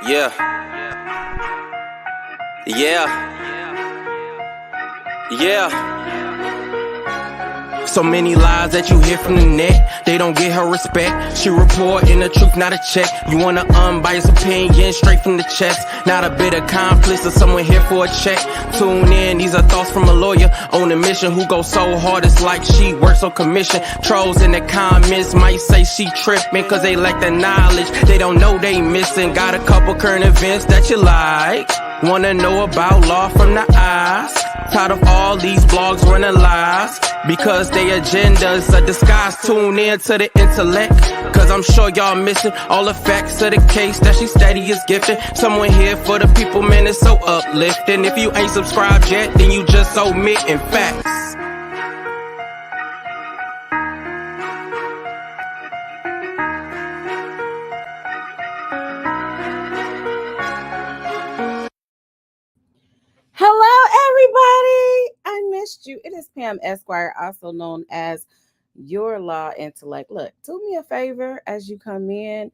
Yeah. Yeah. Yeah. So many lies that you hear from the net, they don't get her respect. She reporting the truth, not a check. You want an unbiased opinion straight from the chest, not a bit of conflict or someone here for a check. Tune in, these are thoughts from a lawyer on a mission who goes so hard it's like she works on commission. Trolls in the comments might say she tripping cause they lack the knowledge. They don't know they missing. Got a couple current events that you like. Wanna know about law from the eyes. Tired of all these blogs running lies because their agendas are disguised. Tune in to the intellect, cause I'm sure y'all missing all the facts of the case that she steady is gifting. Someone here for the people, man, it's so uplifting. If you ain't subscribed yet, then you just omitting facts. Hello, everybody. I missed you. It is Pam Esquire, also known as Your Law Intellect. Look, do me a favor as you come in,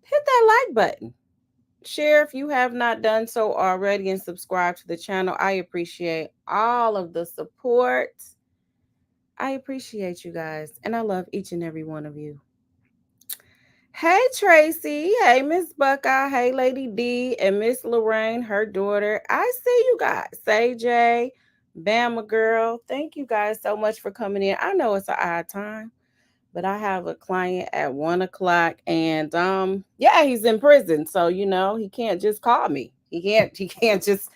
hit that like button. Share if you have not done so already and subscribe to the channel. I appreciate all of the support. I appreciate you guys, and I love each and every one of you. Hey, Tracy. Hey, Miss Buckeye. Hey, Lady D and Miss Lorraine, her daughter. I see you guys. Say Jay, Bama girl. Thank you guys so much for coming in. I know it's an odd time, but I have a client at 1 o'clock, and yeah, he's in prison, so he can't just call me. He can't just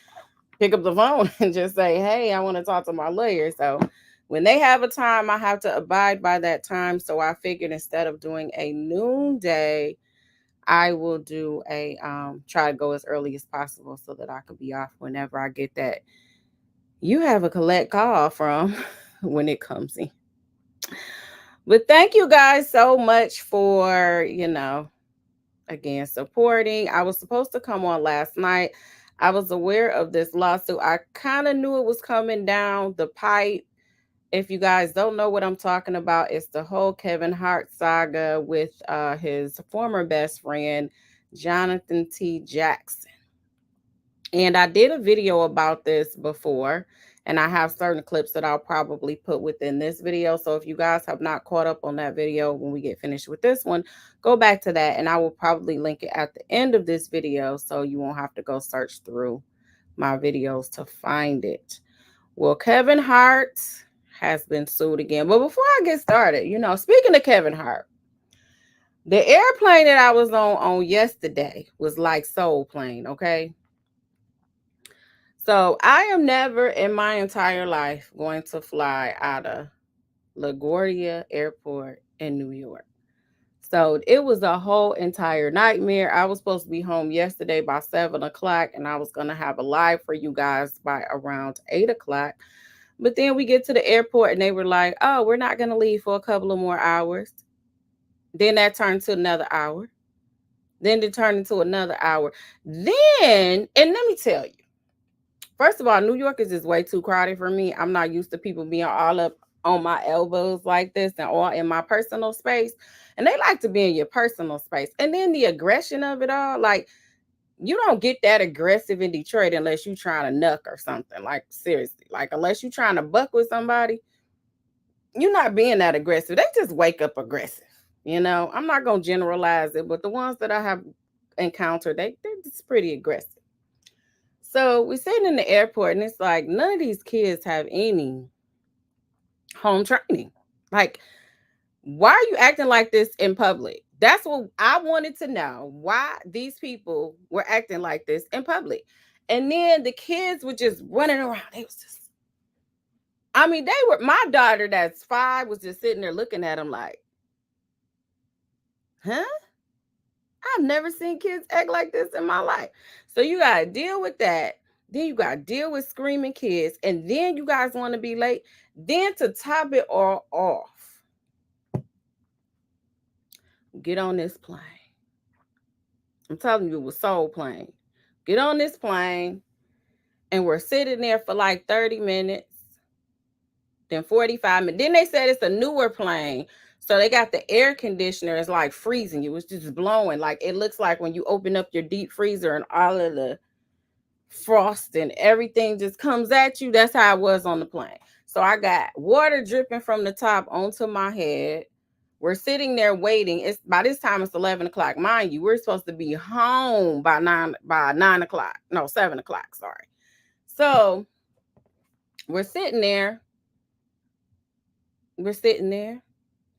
pick up the phone and just say, "Hey, I want to talk to my lawyer." So when they have a time, I have to abide by that time. So I figured instead of doing a noonday, I will do a try to go as early as possible so that I could be off whenever I get that. You have a collect call from when it comes in. But thank you guys so much for, again, supporting. I was supposed to come on last night. I was aware of this lawsuit. I kind of knew it was coming down the pipe. If you guys don't know what I'm talking about, it's the whole Kevin Hart saga with his former best friend, Jonathan T. Jackson. And I did a video about this before, and I have certain clips that I'll probably put within this video. So if you guys have not caught up on that video when we get finished with this one, go back to that, and I will probably link it at the end of this video so you won't have to go search through my videos to find it. Well, Kevin Hart has been sued again. But before I get started, speaking of Kevin Hart, the airplane that I was on yesterday was like Soul Plane, okay? So I am never in my entire life going to fly out of LaGuardia Airport in New York. So it was a whole entire nightmare. I was supposed to be home yesterday by 7 o'clock, and I was going to have a live for you guys by around 8 o'clock. But then we get to the airport and they were like, "Oh, we're not going to leave for a couple of more hours." Then that turned to another hour. Then it turned into another hour. Then, and let me tell you, first of all, New York is just way too crowded for me. I'm not used to people being all up on my elbows like this and all in my personal space. And they like to be in your personal space. And then the aggression of it all, like, you don't get that aggressive in Detroit unless you're trying to knuck or something. Like, seriously, like, unless you're trying to buck with somebody, you're not being that aggressive. They just wake up aggressive. I'm not going to generalize it, but the ones that I have encountered, they're just pretty aggressive. So we're sitting in the airport, and it's like none of these kids have any home training. Like, why are you acting like this in public? That's what I wanted to know, why these people were acting like this in public. And then the kids were just running around. They was just, my daughter that's 5 was just sitting there looking at them like, huh? I've never seen kids act like this in my life. So you got to deal with that. Then you got to deal with screaming kids. And then you guys want to be late. Then to top it all off, get on this plane. I'm telling you, it was Soul Plane. Get on this plane, and we're sitting there for like 30 minutes, then 45 minutes. Then they said it's a newer plane. So they got the air conditioner. It's like freezing you. It's just blowing. Like it looks like when you open up your deep freezer and all of the frost and everything just comes at you. That's how it was on the plane. So I got water dripping from the top onto my head. We're sitting there waiting. It's by this time it's 11 o'clock. Mind you, we're supposed to be home by 9 o'clock. No, 7 o'clock. Sorry. So we're sitting there. We're sitting there.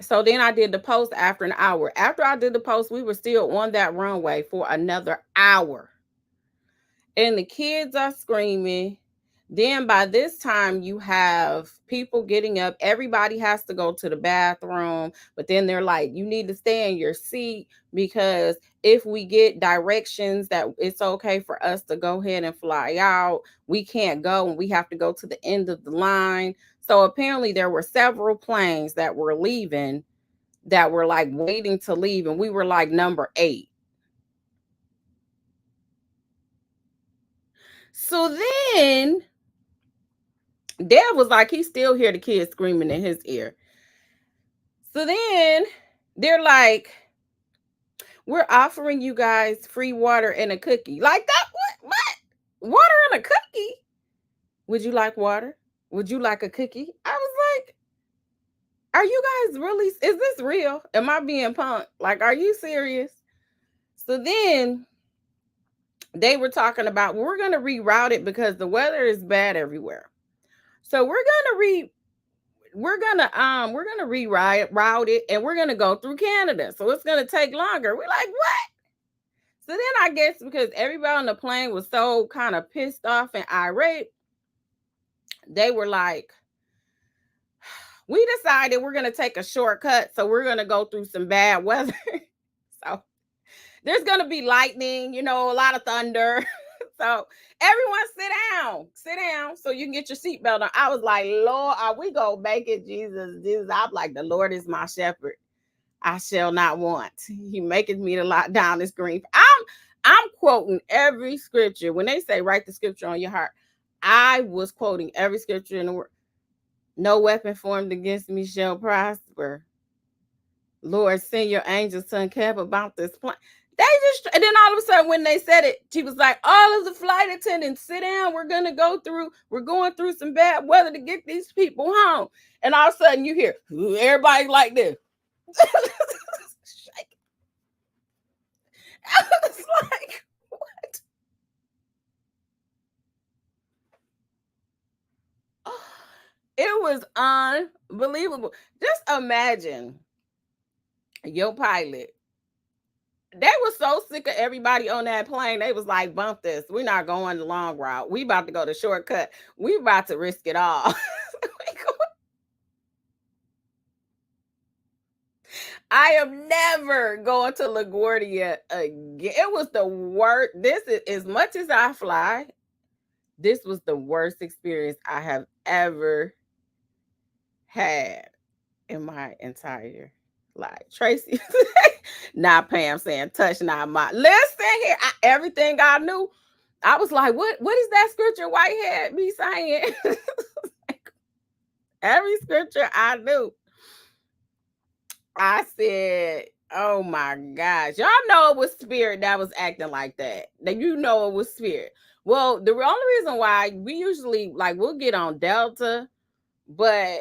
So then I did the post after an hour. After I did the post, we were still on that runway for another hour. And the kids are screaming. Then by this time, you have people getting up. Everybody has to go to the bathroom. But then they're like, you need to stay in your seat because if we get directions that it's okay for us to go ahead and fly out, we can't go and we have to go to the end of the line. So apparently there were several planes that were leaving that were like waiting to leave. And we were like number 8. So then Dad was like, he still hear the kids screaming in his ear. So then they're like, we're offering you guys free water and a cookie. Like that? What? Water and a cookie? Would you like water? Would you like a cookie? I was like, are you guys really? Is this real? Am I being punked? Like, are you serious? So then they were talking about, we're going to reroute it because the weather is bad everywhere. So we're gonna reroute it and we're gonna go through Canada. So it's gonna take longer. We're like, what? So then I guess because everybody on the plane was so kind of pissed off and irate, they were like, we decided we're gonna take a shortcut. So we're gonna go through some bad weather. So there's gonna be lightning, a lot of thunder. So everyone sit down so you can get your seatbelt on. I was like, Lord, are we gonna make it? Jesus. I'm like, the Lord is my shepherd. I shall not want. He maketh me to lie down this green. I'm quoting every scripture. When they say write the scripture on your heart, I was quoting every scripture in the word. No weapon formed against me shall prosper. Lord, send your angels to encamp about this plane. And then all of a sudden when they said it, she was like, all of the flight attendants, sit down. We're going through some bad weather to get these people home. And all of a sudden you hear everybody like this. I was like, what? It was unbelievable. Just imagine your pilot. They were so sick of everybody on that plane. They was like, bump this. We're not going the long route. We about to go the shortcut. We about to risk it all. I am never going to LaGuardia again. It was the worst. This is, as much as I fly, this was the worst experience I have ever had in my entire life. Tracy, not Pam saying, touch not my. Listen here, everything I knew, I was like, what is that scripture Whitehead be saying? Every scripture I knew. I said, oh my gosh. Y'all know it was spirit that was acting like that. You know it was spirit. Well, the only reason why we usually, like, we'll get on Delta, but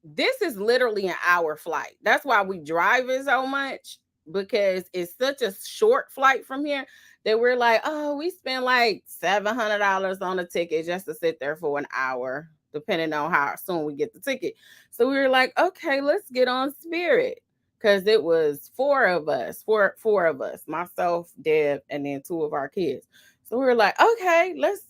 this is literally an hour flight. That's why we drive it so much, because it's such a short flight from here that we're like, oh, we spend like $700 on a ticket just to sit there for an hour, depending on how soon we get the ticket. So we were like, okay, let's get on Spirit. Because it was four of us, myself, Deb, and then 2 of our kids. So we were like, okay, let's.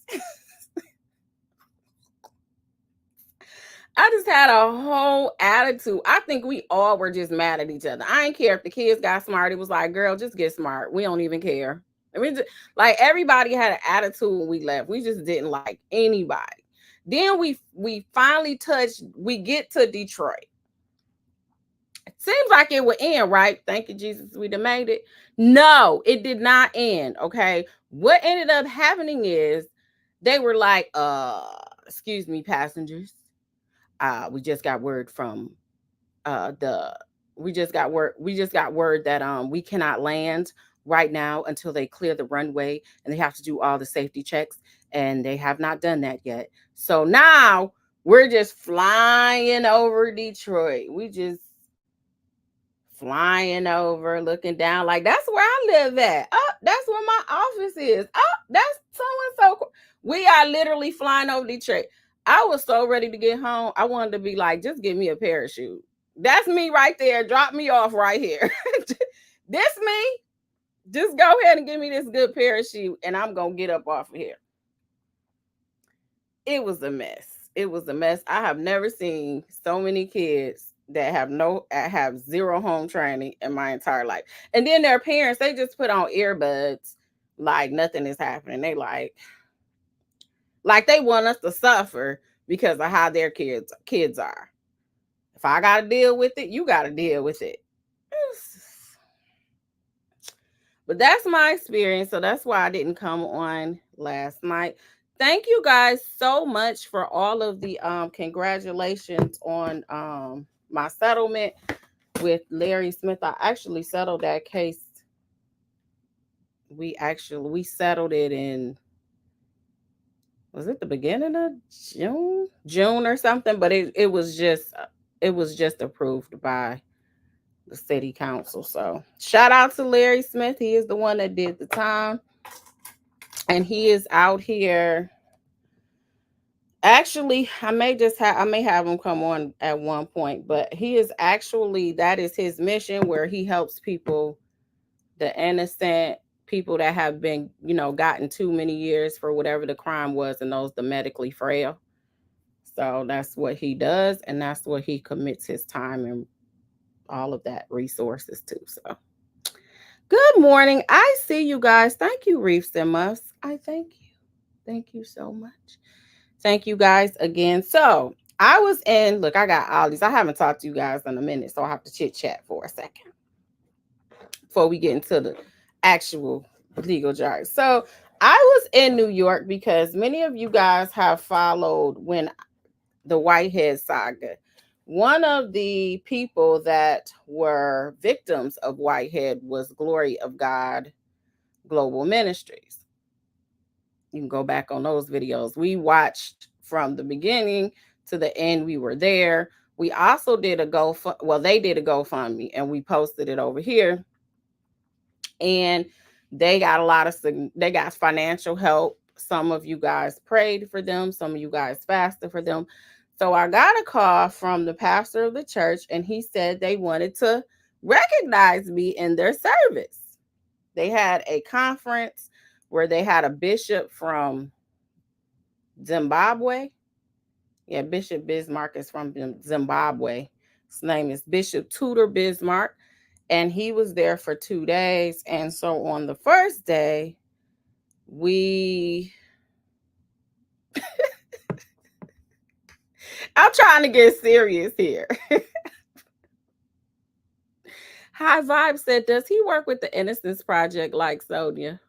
I just had a whole attitude. I think we all were just mad at each other. I didn't care if the kids got smart. It was like, girl, just get smart. We don't even care. I mean, like, everybody had an attitude when we left. We just didn't like anybody. Then we finally we get to Detroit. It seems like it would end, right? Thank you, Jesus. We'd have made it. No, it did not end. Okay. What ended up happening is they were like, excuse me, passengers. We just got word from the We just got word that we cannot land right now until they clear the runway, and they have to do all the safety checks, and they have not done that yet. So now we're just flying over Detroit. We just flying over, looking down, like that's where I live at. Oh, that's where my office is. Oh, that's so and so. We are literally flying over Detroit. I was so ready to get home. I wanted to be like, just give me a parachute. That's me right there. Drop me off right here. This me. Just go ahead and give me this good parachute, and I'm gonna get up off of here. It was a mess. It was a mess. I have never seen so many kids that have zero home training in my entire life. And then their parents, they just put on earbuds like nothing is happening. They like they want us to suffer because of how their kids are. If I gotta deal with it, you gotta deal with it. But that's my experience. So that's why I didn't come on last night. Thank you guys so much for all of the congratulations on my settlement with Larry Smith. I actually settled that case. We settled it in, was it the beginning of June or something? But it was just approved by the city council. So shout out to Larry Smith. He is the one that did the time, and he is out here. Actually, I may have him come on at one point, but that is his mission, where he helps people, the innocent people that have been, gotten too many years for whatever the crime was, and those the medically frail. So that's what he does, and that's what he commits his time and all of that resources to. So good morning. I see you guys. Thank you, Reefs and Muffs. I thank you. Thank you so much. Thank you guys again. So I got all these. I haven't talked to you guys in a minute, so I have to chit chat for a second before we get into the actual legal jargon. So I was in New York because many of you guys have followed when the Whitehead saga. One of the people that were victims of Whitehead was Glory of God Global Ministries. You can go back on those videos. We watched from the beginning to the end. We were there. We also did they did a GoFundMe, and we posted it over here. And they got financial help. Some of you guys prayed for them. Some of you guys fasted for them. So I got a call from the pastor of the church, and he said they wanted to recognize me in their service. They had a conference where they had a bishop from Zimbabwe. Yeah, Bishop Bismarck is from Zimbabwe. His name is Bishop Tudor Bismarck, and he was there for 2 days. And so on the first day, I'm trying to get serious here. High Vibe said, does he work with the Innocence Project like Sonia?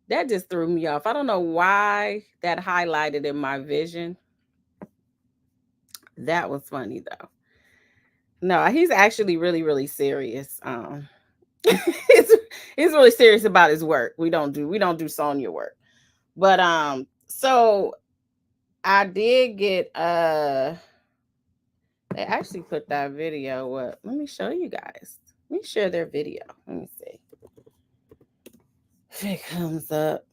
That just threw me off. I don't know why that highlighted in my vision. That was funny though. No, he's actually really, really serious. he's really serious about his work. We don't do Sonia work. But so I did get they actually put that video up. Let me show you guys. Let me share their video. Let me see if it comes up.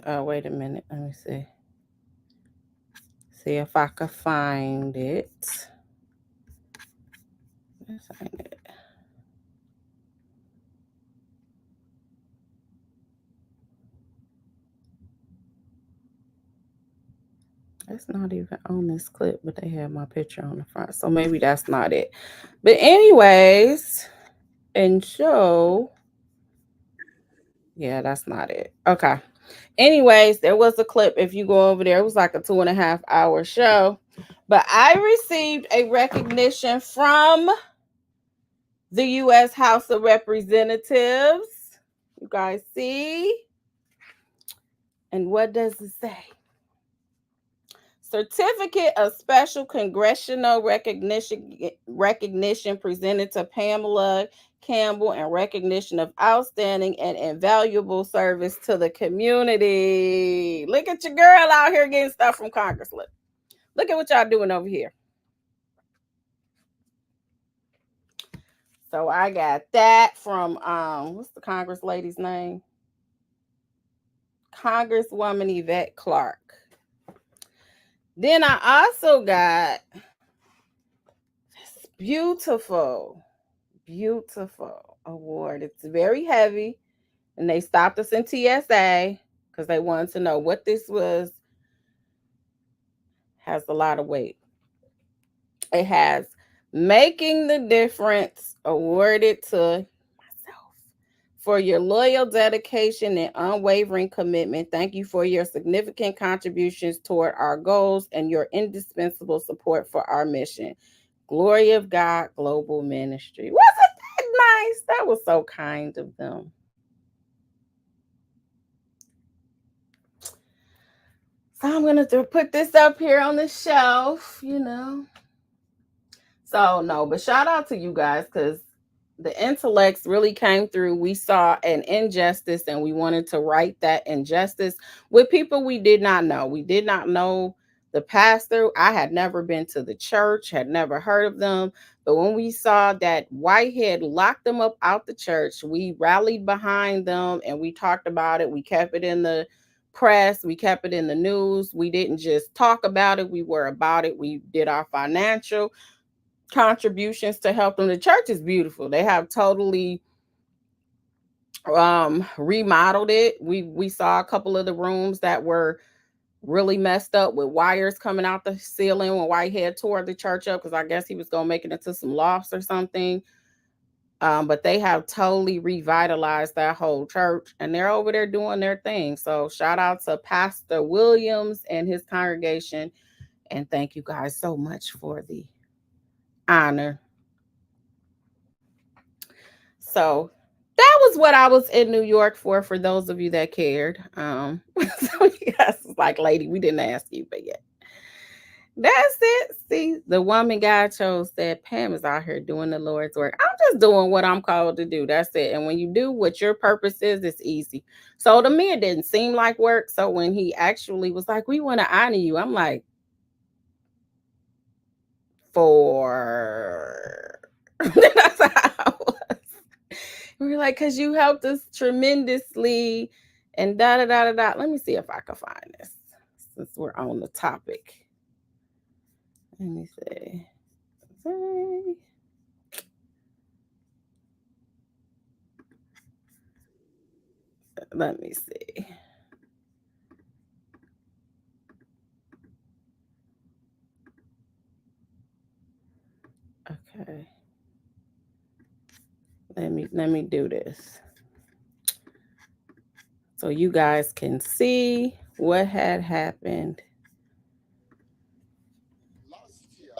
Oh, wait a minute. Let me see. See if I can find it. Let's find it. It's not even on this clip, but they have my picture on the front. So maybe that's not it. But anyways, and so, yeah, that's not it. Okay. Anyways, there was a clip. If you go over there, it was like a 2.5 hour show. But I received a recognition from the U.S. House of Representatives. You guys see? And what does it say? Certificate of Special Congressional recognition presented to Pamela Campbell in recognition of outstanding and invaluable service to the community. Look at your girl out here getting stuff from Congress. Look at what y'all doing over here. So I got that from what's the Congress lady's name? Congresswoman Yvette Clarke. Then I also got this beautiful award. It's very heavy, and they stopped us in TSA because they wanted to know what this was. Has a lot of weight. It has Making the Difference, awarded to myself for your loyal dedication and unwavering commitment. Thank you for your significant contributions toward our goals and your indispensable support for our mission. Glory of God Global Ministry. Wasn't that nice? That was so kind of them. So I'm going to put this up here on the shelf, you know. So, no, but shout out to you guys because the intellects really came through. We saw an injustice and we wanted to right that injustice with people we did not know. We did not know the pastor. I had never been to the church, had never heard of them. But when we saw that Whitehead locked them up out the church, we rallied behind them and we talked about it. We kept it in the press. We kept it in the news. We didn't just talk about it. We were about it. We did our financial contributions to help them. The church is beautiful. They have totally remodeled it. We saw a couple of the rooms that were really messed up with wires coming out the ceiling when Whitehead tore the church up because I guess he was gonna make it into some lofts or something. But they have totally revitalized that whole church and they're over there doing their thing. So shout out to Pastor Williams and his congregation. And thank you guys so much for the honor. So that was what I was in New York for those of you that cared. So yes, like, lady, we didn't ask you, but yeah. That's it. See, the woman God chose said, Pam is out here doing the Lord's work. I'm just doing what I'm called to do. That's it. And when you do what your purpose is, it's easy. So to me, it didn't seem like work. So when he actually was like, we want to honor you, I'm like, for that's how I was. We're like, because you helped us tremendously and da da da da da. Let me see if I can find this since we're on the topic. Let me see. Let me see. Okay. Let me do this. So you guys can see what had happened. Last year,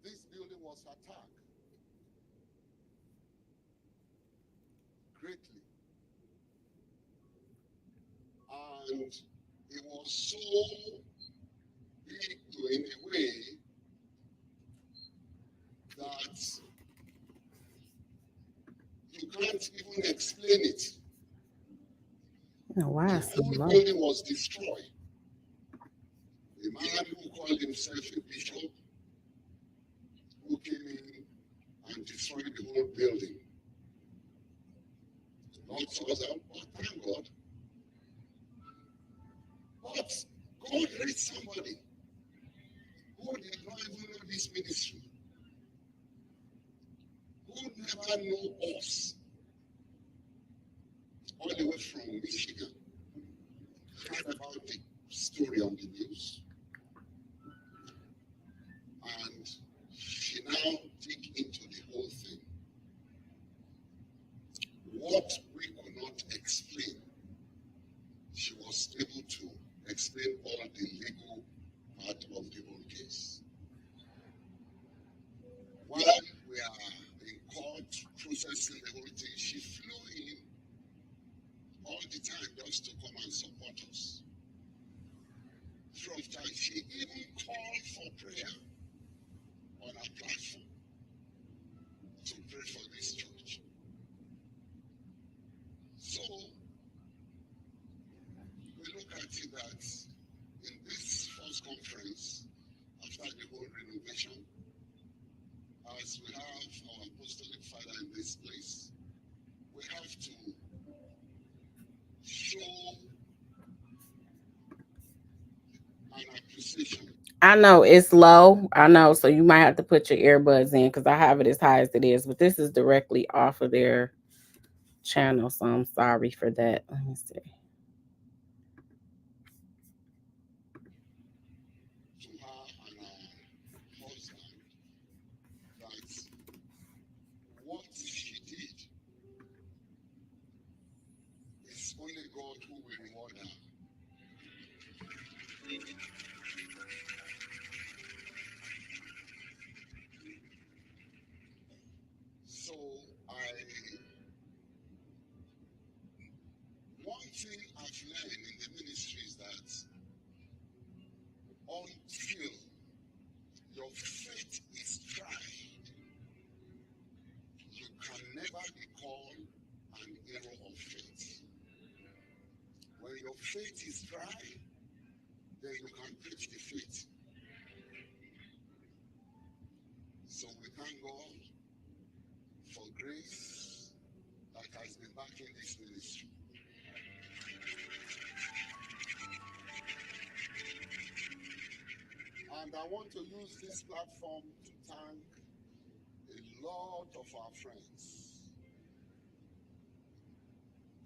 this building was attacked greatly. And it was so big in a way that you can't even explain it. Oh, wow, the whole building was destroyed. A man who called himself a bishop, who came in and destroyed the whole building. Not so that, but thank God. But God raised somebody who did not even know this ministry, who never knew us, all the way from Michigan, heard about the story on the news, and she now dig into the whole thing. What we could not explain, she was able to explain all the legal part of the whole case. processing the whole thing. She flew in all the time just to come and support us. Through of time, she even called for prayer on our platform to pray for this church. So we look at it that in this first conference, after the whole renovation, as we have our apostolic father in this place, we have to show an appreciation. I know it's low. I know, so you might have to put your earbuds in because I have it as high as it is, but this is directly off of their channel, so I'm sorry for that. Let me see. To her and her husband that what she did is only God who will reward her. So one thing I've learned in the ministry is that until your faith is tried, you can never be called an hero of faith. When your faith is tried, then you can preach the faith. So we thank God for grace that has been backing this ministry. And I want to use this platform to thank a lot of our friends.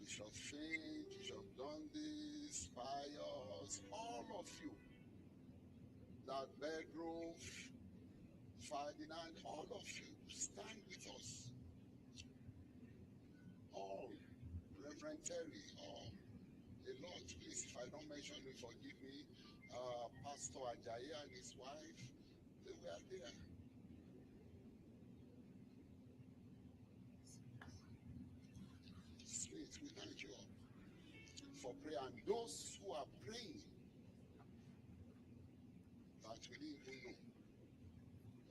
Bishop Fink, Bishop Dundas, Pius, all of you, that Bedrove, Ferdinand, all of you stand with us. All, Reverend Terry, all, a lot. Please, if I don't mention you, forgive me. Pastor Ajayi and his wife, they were there. Smith, we thank you all for prayer. And those who are praying that we didn't even know.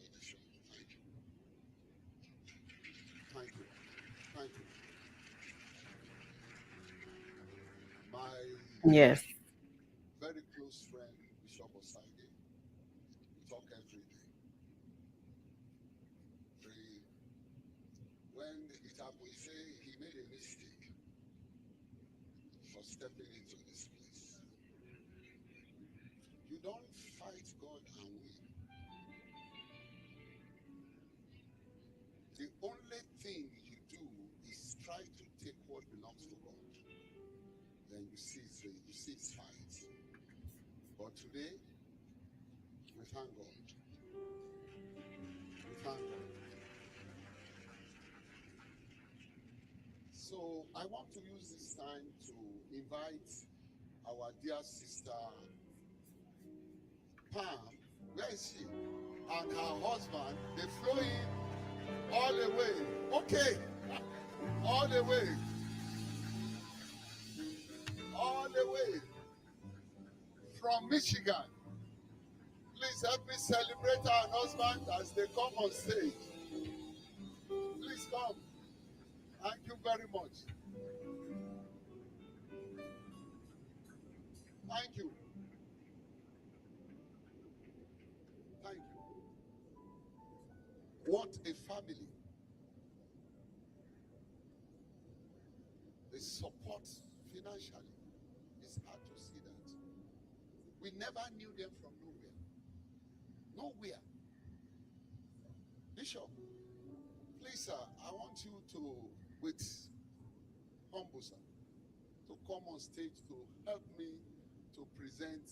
Thank you. Thank you. Thank you. My Yes. very close friend, Bishop Osage, we talk every day. Pray. When it happened, he said he made a mistake for stepping into this place. You don't fight God and win. The only thing you do is try to take what belongs to God. Then you see his fight. But today, we thank God. We thank God. So I want to use this time to invite our dear sister Pam. Where is she? And her husband. They flew in all the way. Okay. All the way. All the way from Michigan. Please help me celebrate our husband as they come on stage. Please come. Thank you very much. Thank you. Thank you. What a family. They support financially. It's hard to see that. We never knew them from nowhere. Nowhere. Bishop, please, sir, I want you to, with humble, sir, to come on stage to help me to present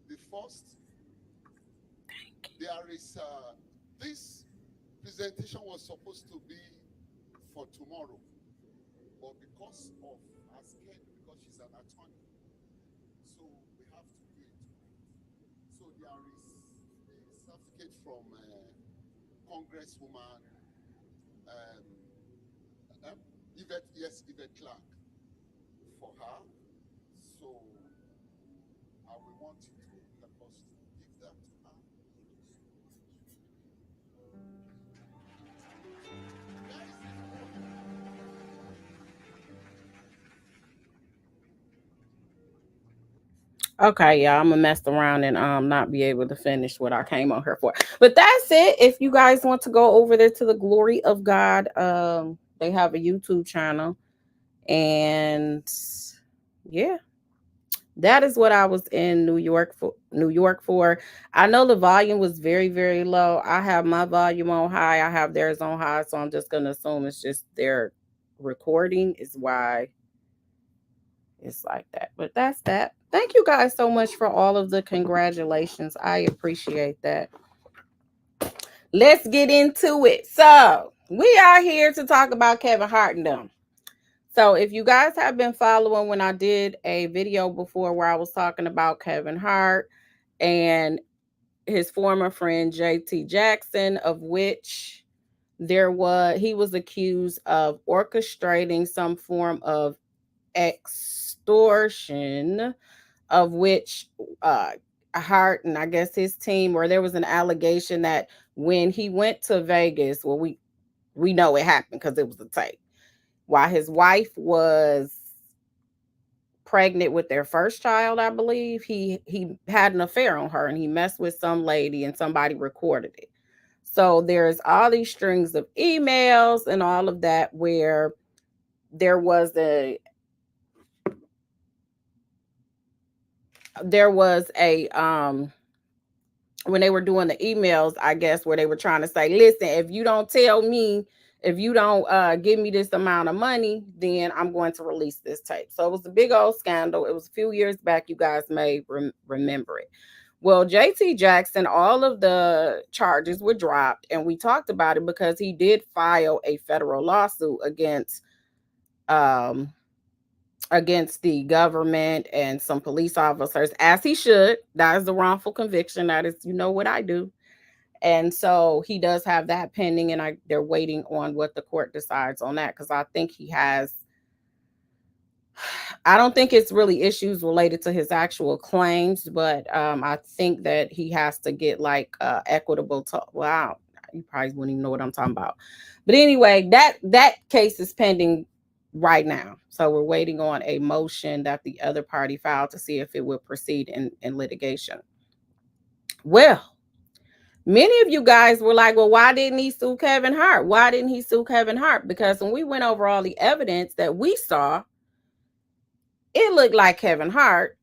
the first. There is, this presentation was supposed to be for tomorrow, but because of her schedule, because she's an attorney, so we have to do it tonight. So there is a certificate from Congresswoman her. So I will want you to help us to give that to her. Where is his phone? Okay, y'all, I'm gonna mess around and not be able to finish what I came on here for. But that's it. If you guys want to go over there to the Glory of God, they have a YouTube channel, and yeah, that is what I was in New York for. I know the volume was very, very low. I have my volume on high. I have theirs on high, so I'm just gonna assume it's just their recording is why it's like that. But that's that. Thank you guys so much for all of the congratulations. I appreciate that. Let's get into it. So we are here to talk about Kevin Hart and them. So if you guys have been following when I did a video before where I was talking about Kevin Hart and his former friend JT Jackson, of which he was accused of orchestrating some form of extortion, of which Hart and I guess his team, or there was an allegation that when he went to Vegas, well, we know it happened because it was a tape, while his wife was pregnant with their first child, I believe, he had an affair on her and he messed with some lady and somebody recorded it. So there's all these strings of emails and all of that where there was a when they were doing the emails, I guess, where they were trying to say, listen, if you don't tell me, if you don't give me this amount of money, then I'm going to release this tape. So it was a big old scandal. It was a few years back. You guys may remember it. Well, JT Jackson, all of the charges were dropped, and we talked about it because he did file a federal lawsuit um, against the government and some police officers, as he should. That is a wrongful conviction. That is, you know what I do. And so he does have that pending, and they're waiting on what the court decides on that, because I think he has. I don't think it's really issues related to his actual claims, but I think that he has to get like equitable. Wow, you probably wouldn't even know what I'm talking about. But anyway, that case is pending right now. So we're waiting on a motion that the other party filed to see if it will proceed in litigation. Well, many of you guys were like, well, why didn't he sue Kevin Hart? Why didn't he sue Kevin Hart? Because when we went over all the evidence that we saw, it looked like Kevin Hart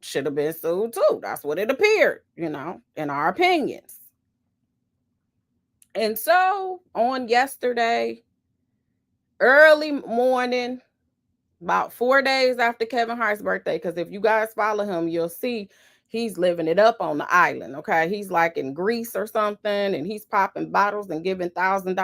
should have been sued too. That's what it appeared, in our opinions. And so on yesterday, early morning, about 4 days after Kevin Hart's birthday, because if you guys follow him, you'll see he's living it up on the island. Okay, he's like in Greece or something, and he's popping bottles and giving thousands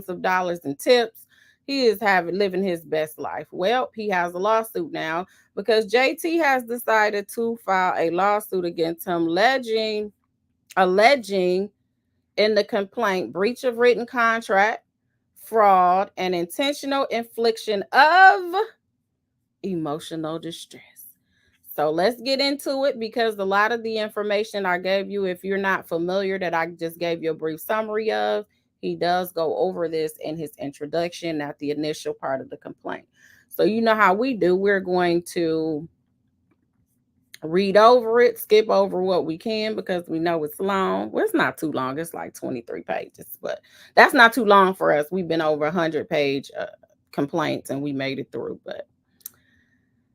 of dollars in tips. He is living his best life. Well, he has a lawsuit now because JT has decided to file a lawsuit against him, alleging in the complaint breach of written contract, fraud, and intentional infliction of emotional distress. So let's get into it, because a lot of the information I gave you, if you're not familiar, that I just gave you a brief summary of, he does go over this in his introduction at the initial part of the complaint. So you know how we do. We're going to read over it, skip over what we can because we know it's long. Well, it's not too long. It's like 23 pages, but that's not too long for us. We've been over 100-page complaints and we made it through. But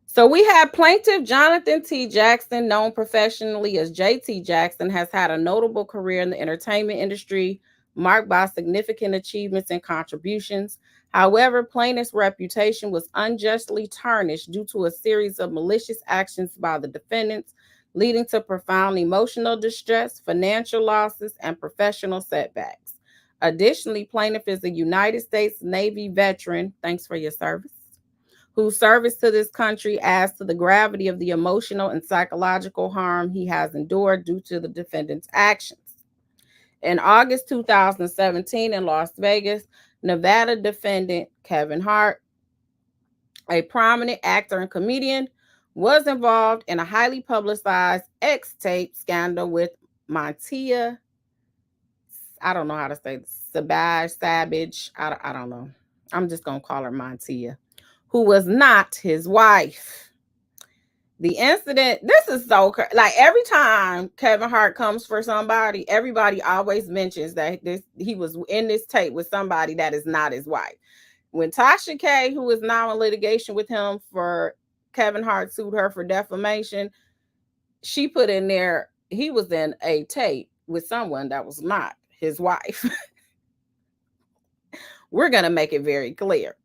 so we have plaintiff Jonathan T. Jackson, known professionally as JT Jackson, has had a notable career in the entertainment industry, marked by significant achievements and contributions. However, plaintiff's reputation was unjustly tarnished due to a series of malicious actions by the defendants, leading to profound emotional distress, financial losses, and professional setbacks. Additionally, plaintiff is a United States Navy veteran, thanks for your service, whose service to this country adds to the gravity of the emotional and psychological harm he has endured due to the defendant's actions. In August 2017 in Las Vegas, Nevada defendant Kevin Hart a prominent actor and comedian, was involved in a highly publicized X tape scandal with Montia. I don't know how to say Savage. I don't know. I'm just going to call her Montia, who was not his wife. The incident, this is so like every time Kevin Hart comes for somebody, everybody always mentions that he was in this tape with somebody that is not his wife. When Tasha K, who is now in litigation with him for Kevin Hart sued her for defamation, she put in there he was in a tape with someone that was not his wife. We're going to make it very clear.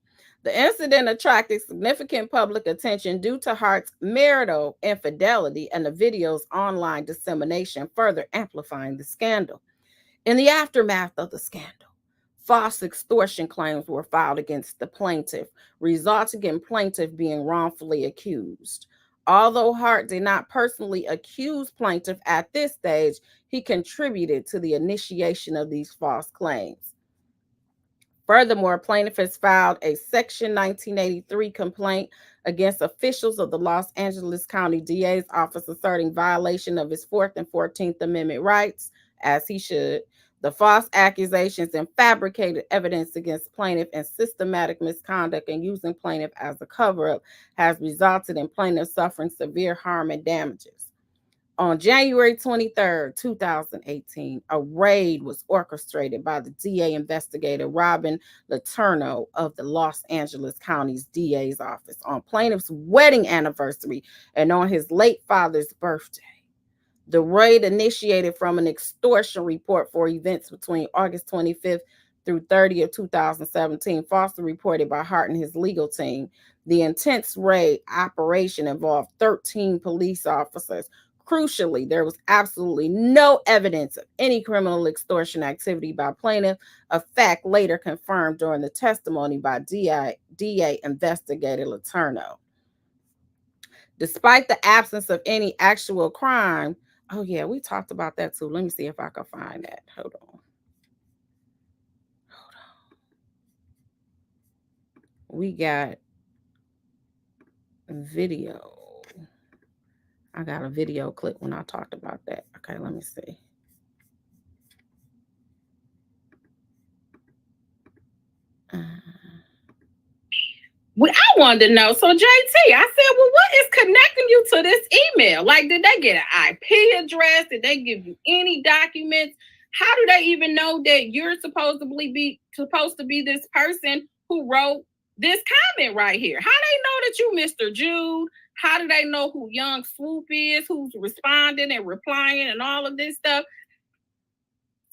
The incident attracted significant public attention due to Hart's marital infidelity and the video's online dissemination, further amplifying the scandal. In the aftermath of the scandal, false extortion claims were filed against the plaintiff, resulting in plaintiff being wrongfully accused. Although Hart did not personally accuse plaintiff at this stage, he contributed to the initiation of these false claims. Furthermore, plaintiff has filed a Section 1983 complaint against officials of the Los Angeles County DA's office asserting violation of his 4th and 14th Amendment rights, as he should. The false accusations and fabricated evidence against plaintiff and systematic misconduct and using plaintiff as a cover-up has resulted in plaintiff suffering severe harm and damages. On January 23rd, 2018, a raid was orchestrated by the DA investigator Robin Letourneau of the Los Angeles County's DA's office on plaintiff's wedding anniversary and on his late father's birthday. The raid initiated from an extortion report for events between August 25th through 30th, 2017, falsely reported by Hart and his legal team. The intense raid operation involved 13 police officers. Crucially, there was absolutely no evidence of any criminal extortion activity by plaintiff, a fact later confirmed during the testimony by DA investigator Letourneau. Despite the absence of any actual crime, oh yeah, we talked about that too. Let me see if I can find that. Hold on. We got video. I got a video clip when I talked about that. Okay, let me see. I wanted to know. So JT, I said, well, what is connecting you to this email? Like, did they get an IP address? Did they give you any documents? How do they even know that you're supposed to be this person who wrote this comment right here? How they know that you Mr. Jude? How do they know who Young Swoop is, who's responding and replying and all of this stuff?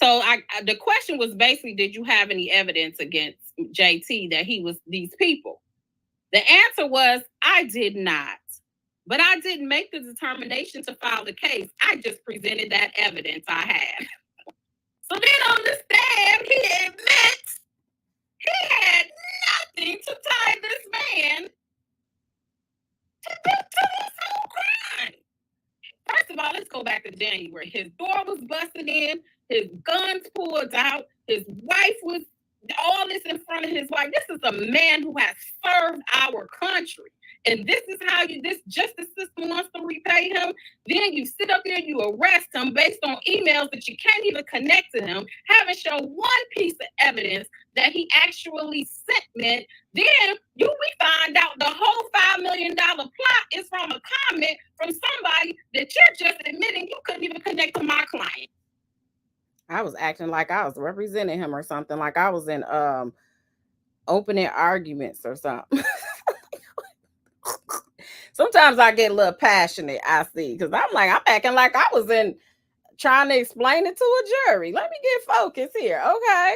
So the question was basically, did you have any evidence against JT that he was these people? The answer was, I did not. But I didn't make the determination to file the case. I just presented that evidence I had. So then on the stand, he admits he had nothing to tie this man to this whole crime. First of all, let's go back to January. His door was busted in, his guns pulled out, his wife was all this in front of his wife. This is a man who has served our country. And this is how this justice system wants to repay him. Then you sit up there, you arrest him based on emails that you can't even connect to him, haven't shown one piece of evidence that he actually sent me. Then we find out the whole $5 million plot is from a comment from somebody that you're just admitting you couldn't even connect to my client. I was acting like I was representing him or something, like I was in opening arguments or something. Sometimes I get a little passionate, I see, because I'm acting like I was in trying to explain it to a jury. Let me get focused here, okay?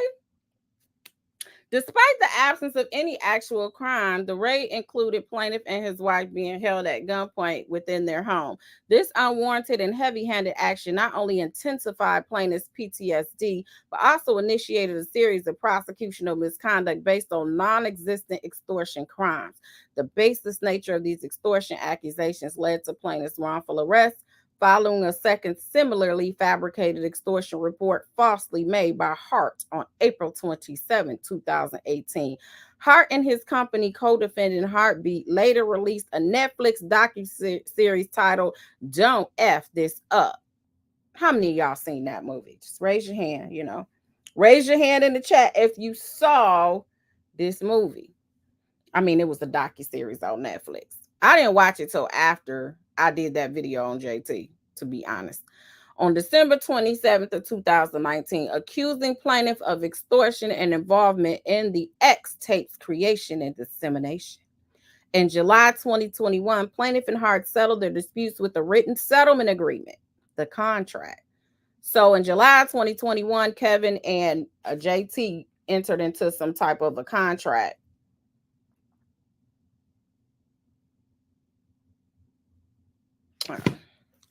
Despite the absence of any actual crime, the raid included plaintiff and his wife being held at gunpoint within their home. This unwarranted and heavy-handed action not only intensified plaintiff's PTSD, but also initiated a series of prosecutional misconduct based on non-existent extortion crimes. The baseless nature of these extortion accusations led to plaintiff's wrongful arrest, following a second similarly fabricated extortion report falsely made by Hart on April 27, 2018. Hart and his company, co-defendant Heartbeat, later released a Netflix docu-series titled Don't F This Up. How many of y'all seen that movie? Just raise your hand, Raise your hand in the chat if you saw this movie. I mean, it was a docu-series on Netflix. I didn't watch it till after I did that video on JT, to be honest. On December 27th of 2019, accusing plaintiff of extortion and involvement in the X tapes creation and dissemination. In July 2021, plaintiff and Hart settled their disputes with a written settlement agreement, the contract. So in July 2021, Kevin and JT entered into some type of a contract.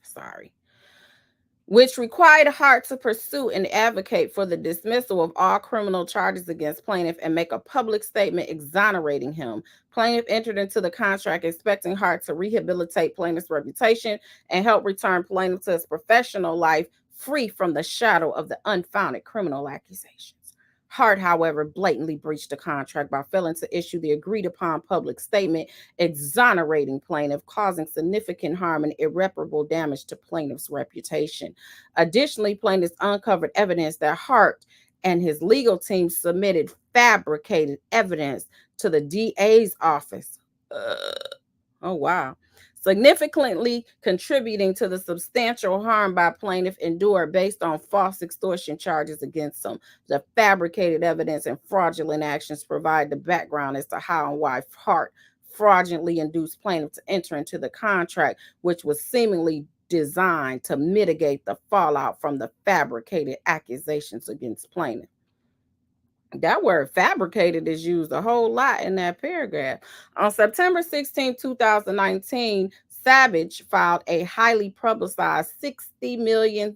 Sorry. Which required Hart to pursue and advocate for the dismissal of all criminal charges against plaintiff and make a public statement exonerating him. Plaintiff entered into the contract expecting Hart to rehabilitate plaintiff's reputation and help return plaintiff to his professional life free from the shadow of the unfounded criminal accusations. Hart, however, blatantly breached the contract by failing to issue the agreed upon public statement exonerating plaintiff, causing significant harm and irreparable damage to plaintiff's reputation. Additionally, plaintiffs uncovered evidence that Hart and his legal team submitted fabricated evidence to the DA's office. Oh, wow. Significantly contributing to the substantial harm by plaintiff endured based on false extortion charges against them. The fabricated evidence and fraudulent actions provide the background as to how and why Hart fraudulently induced plaintiff to enter into the contract, which was seemingly designed to mitigate the fallout from the fabricated accusations against plaintiff. That word fabricated is used a whole lot in that paragraph. On September 16, 2019, Savage filed a highly publicized $60 million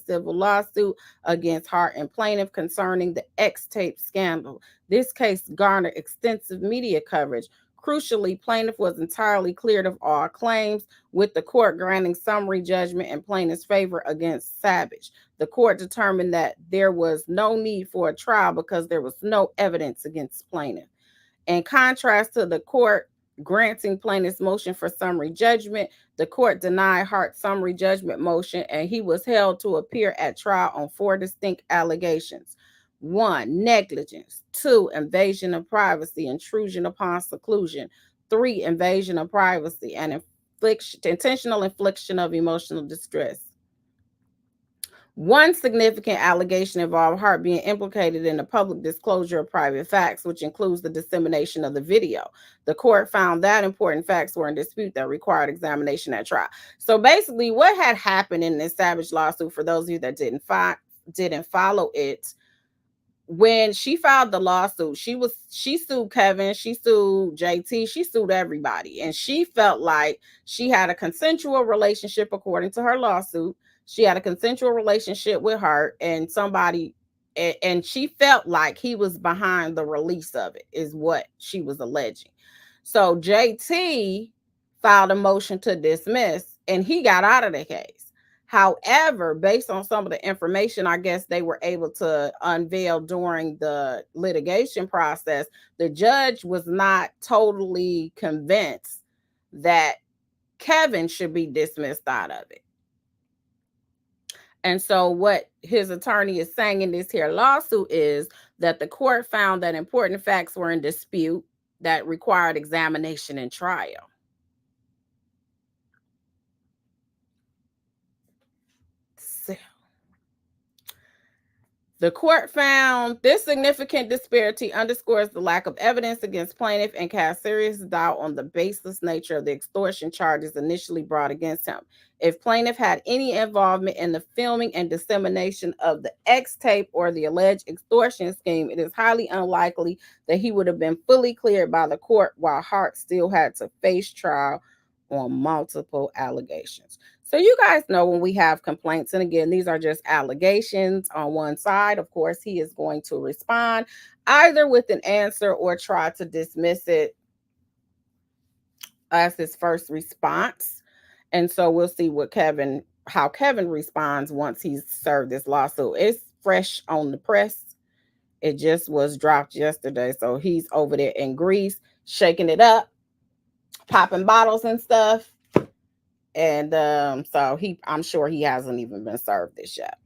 civil lawsuit against Hart and plaintiff concerning the X-tape scandal. This case garnered extensive media coverage. Crucially, plaintiff was entirely cleared of all claims, with the court granting summary judgment in plaintiff's favor against Savage. The court determined that there was no need for a trial because there was no evidence against plaintiff. In contrast to the court granting plaintiff's motion for summary judgment, the court denied Hart's summary judgment motion, and he was held to appear at trial on 4 distinct allegations. 1, negligence. 2, invasion of privacy, intrusion upon seclusion. 3, invasion of privacy and intentional infliction of emotional distress. One significant allegation involved Hart being implicated in the public disclosure of private facts, which includes the dissemination of the video. The court found that important facts were in dispute that required examination at trial. So basically, what had happened in this Savage lawsuit, for those of you that didn't follow it, when she filed the lawsuit, she sued Kevin, she sued JT, she sued everybody, and she felt like she had a consensual relationship according to her lawsuit. She had a consensual relationship with Hart and somebody, and she felt like he was behind the release of it, is what she was alleging. So JT filed a motion to dismiss, and he got out of the case. However, based on some of the information, I guess they were able to unveil during the litigation process, the judge was not totally convinced that Kevin should be dismissed out of it. And so what his attorney is saying in this here lawsuit is that the court found that important facts were in dispute that required examination and trial. The court found this significant disparity underscores the lack of evidence against plaintiff and casts serious doubt on the baseless nature of the extortion charges initially brought against him. If plaintiff had any involvement in the filming and dissemination of the X tape or the alleged extortion scheme, it is highly unlikely that he would have been fully cleared by the court, while Hart still had to face trial on multiple allegations. So you guys know when we have complaints, and again, these are just allegations on one side. Of course, he is going to respond either with an answer or try to dismiss it as his first response. And so we'll see what Kevin how Kevin responds once he's served this lawsuit. It's fresh on the press. It just was dropped yesterday. So he's over there in Greece, shaking it up, popping bottles and stuff. And so I'm sure he hasn't even been served this yet.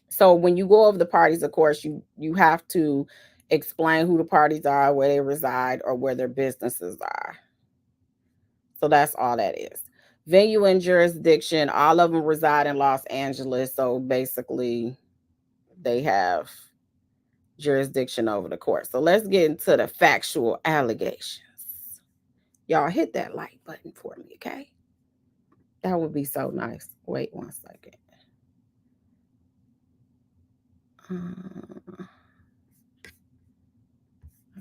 So when you go over the parties, of course, you have to explain who the parties are, where they reside, or where their businesses are. So that's all that is. Venue and jurisdiction, all of them reside in Los Angeles. So basically, they have jurisdiction over the court. So let's get into the factual allegations. Y'all hit that like button for me, okay? That would be so nice. Wait 1 second. I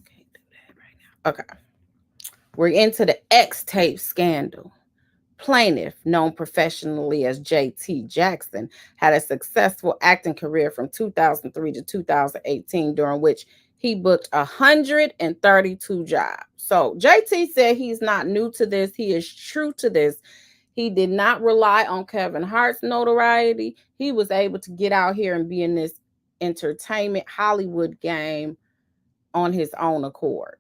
can't do that right now. Okay. We're into the X tape scandal. Plaintiff, known professionally as J.T. Jackson, had a successful acting career from 2003 to 2018, during which he booked 132 jobs. So JT said he's not new to this. He is true to this. He did not rely on Kevin Hart's notoriety. He was able to get out here and be in this entertainment Hollywood game on his own accord,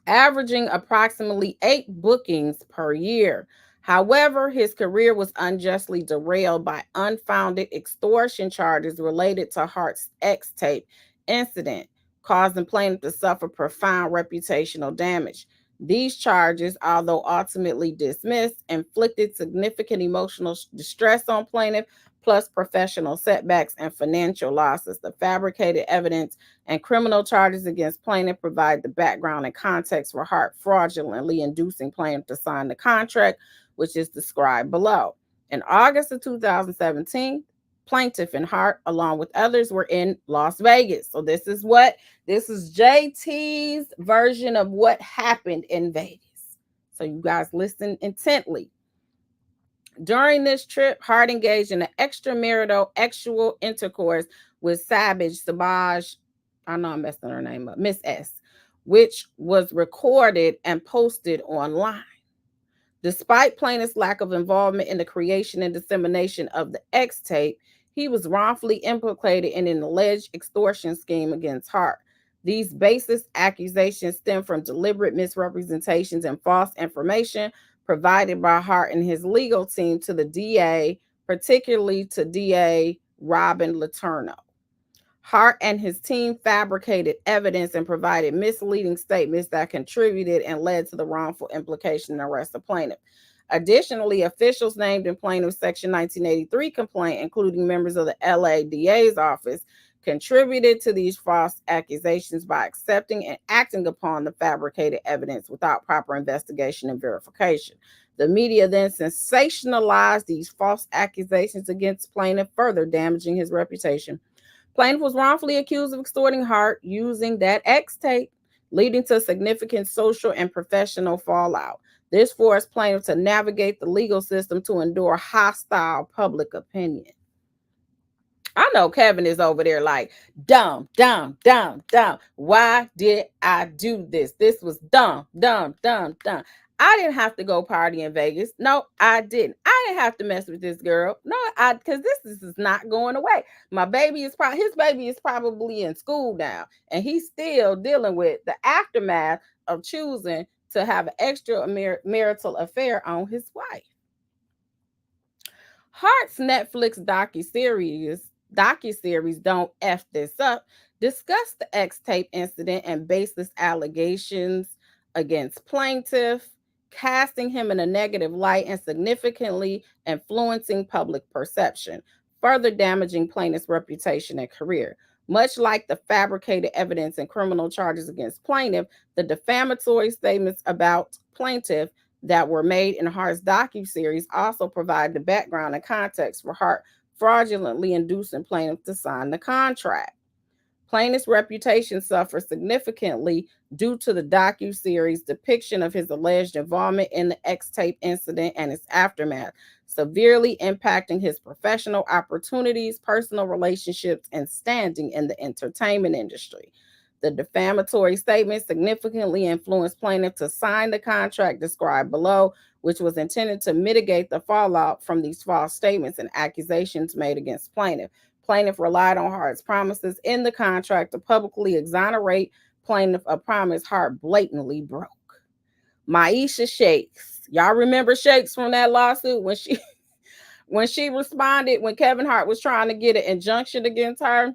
averaging approximately 8 bookings per year. However, his career was unjustly derailed by unfounded extortion charges related to Hart's X tape incident, causing plaintiff to suffer profound reputational damage. These charges, although ultimately dismissed, inflicted significant emotional distress on plaintiff, plus professional setbacks and financial losses. The fabricated evidence and criminal charges against plaintiff provide the background and context for Hart fraudulently inducing plaintiff to sign the contract, which is described below. In August of 2017, plaintiff and Hart, along with others, were in Las Vegas. So this is JT's version of what happened in Vegas. So you guys listen intently. During this trip, Hart engaged in an extramarital sexual intercourse with Sabaj, I know I'm messing her name up, Miss S, which was recorded and posted online. Despite plaintiff's lack of involvement in the creation and dissemination of the X tape, he was wrongfully implicated in an alleged extortion scheme against Hart. These baseless accusations stem from deliberate misrepresentations and false information provided by Hart and his legal team to the DA, particularly to DA Robin Letourneau. Hart and his team fabricated evidence and provided misleading statements that contributed and led to the wrongful implication and arrest of plaintiff. Additionally, officials named in plaintiff's Section 1983 complaint, including members of the LA DA's office, contributed to these false accusations by accepting and acting upon the fabricated evidence without proper investigation and verification. The media then sensationalized these false accusations against plaintiff, further damaging his reputation. Plaintiff was wrongfully accused of extorting Hart using that X tape, leading to significant social and professional fallout. This forced plaintiff to navigate the legal system to endure hostile public opinion. I know Kevin is over there like, dumb. Why did I do this? This was dumb. I didn't have to go party in Vegas. No, I didn't. I didn't have to mess with this girl. No, because this is not going away. His baby is probably in school now, and he's still dealing with the aftermath of choosing to have an extramarital affair on his wife. Hart's Netflix docuseries Don't F This Up discussed the X tape incident and baseless allegations against plaintiff, casting him in a negative light and significantly influencing public perception, further damaging plaintiff's reputation and career. Much like the fabricated evidence and criminal charges against plaintiff, the defamatory statements about plaintiff that were made in Hart's docuseries also provide the background and context for Hart fraudulently inducing plaintiff to sign the contract. Plaintiff's reputation suffered significantly due to the docuseries depiction of his alleged involvement in the X tape incident and its aftermath, severely impacting his professional opportunities, personal relationships, and standing in the entertainment industry. The defamatory statement significantly influenced plaintiff to sign the contract described below, which was intended to mitigate the fallout from these false statements and accusations made against plaintiff. Plaintiff relied on Hart's promises in the contract to publicly exonerate plaintiff, a promise Hart blatantly broke. Maisha Shakes. Y'all remember Shakes from that lawsuit when she responded when Kevin Hart was trying to get an injunction against her?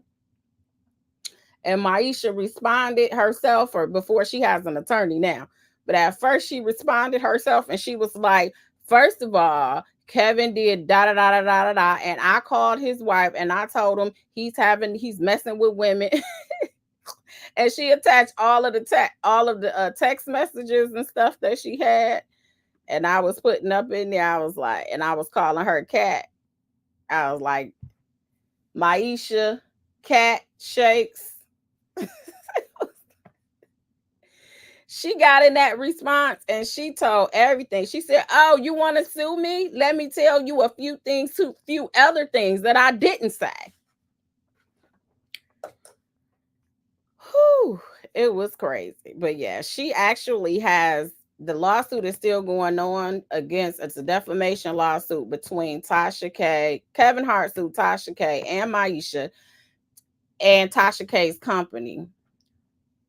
And Maisha responded herself, or before she has an attorney now. But at first she responded herself and she was like, first of all, Kevin did da da da da da da, and I called his wife and I told him he's messing with women. And she attached all of the text messages and stuff that she had, and I was putting up in there. I was like, and I was calling her Cat. I was like, Maisha, Cat Shakes. She got in that response and she told everything. She said, "Oh, you want to sue me? Let me tell you a few other things that I didn't say." Whew, it was crazy. But yeah, she actually has, the lawsuit is still going on it's a defamation lawsuit between Tasha K. Kevin Hart sued Tasha K and Maisha and Tasha K's company.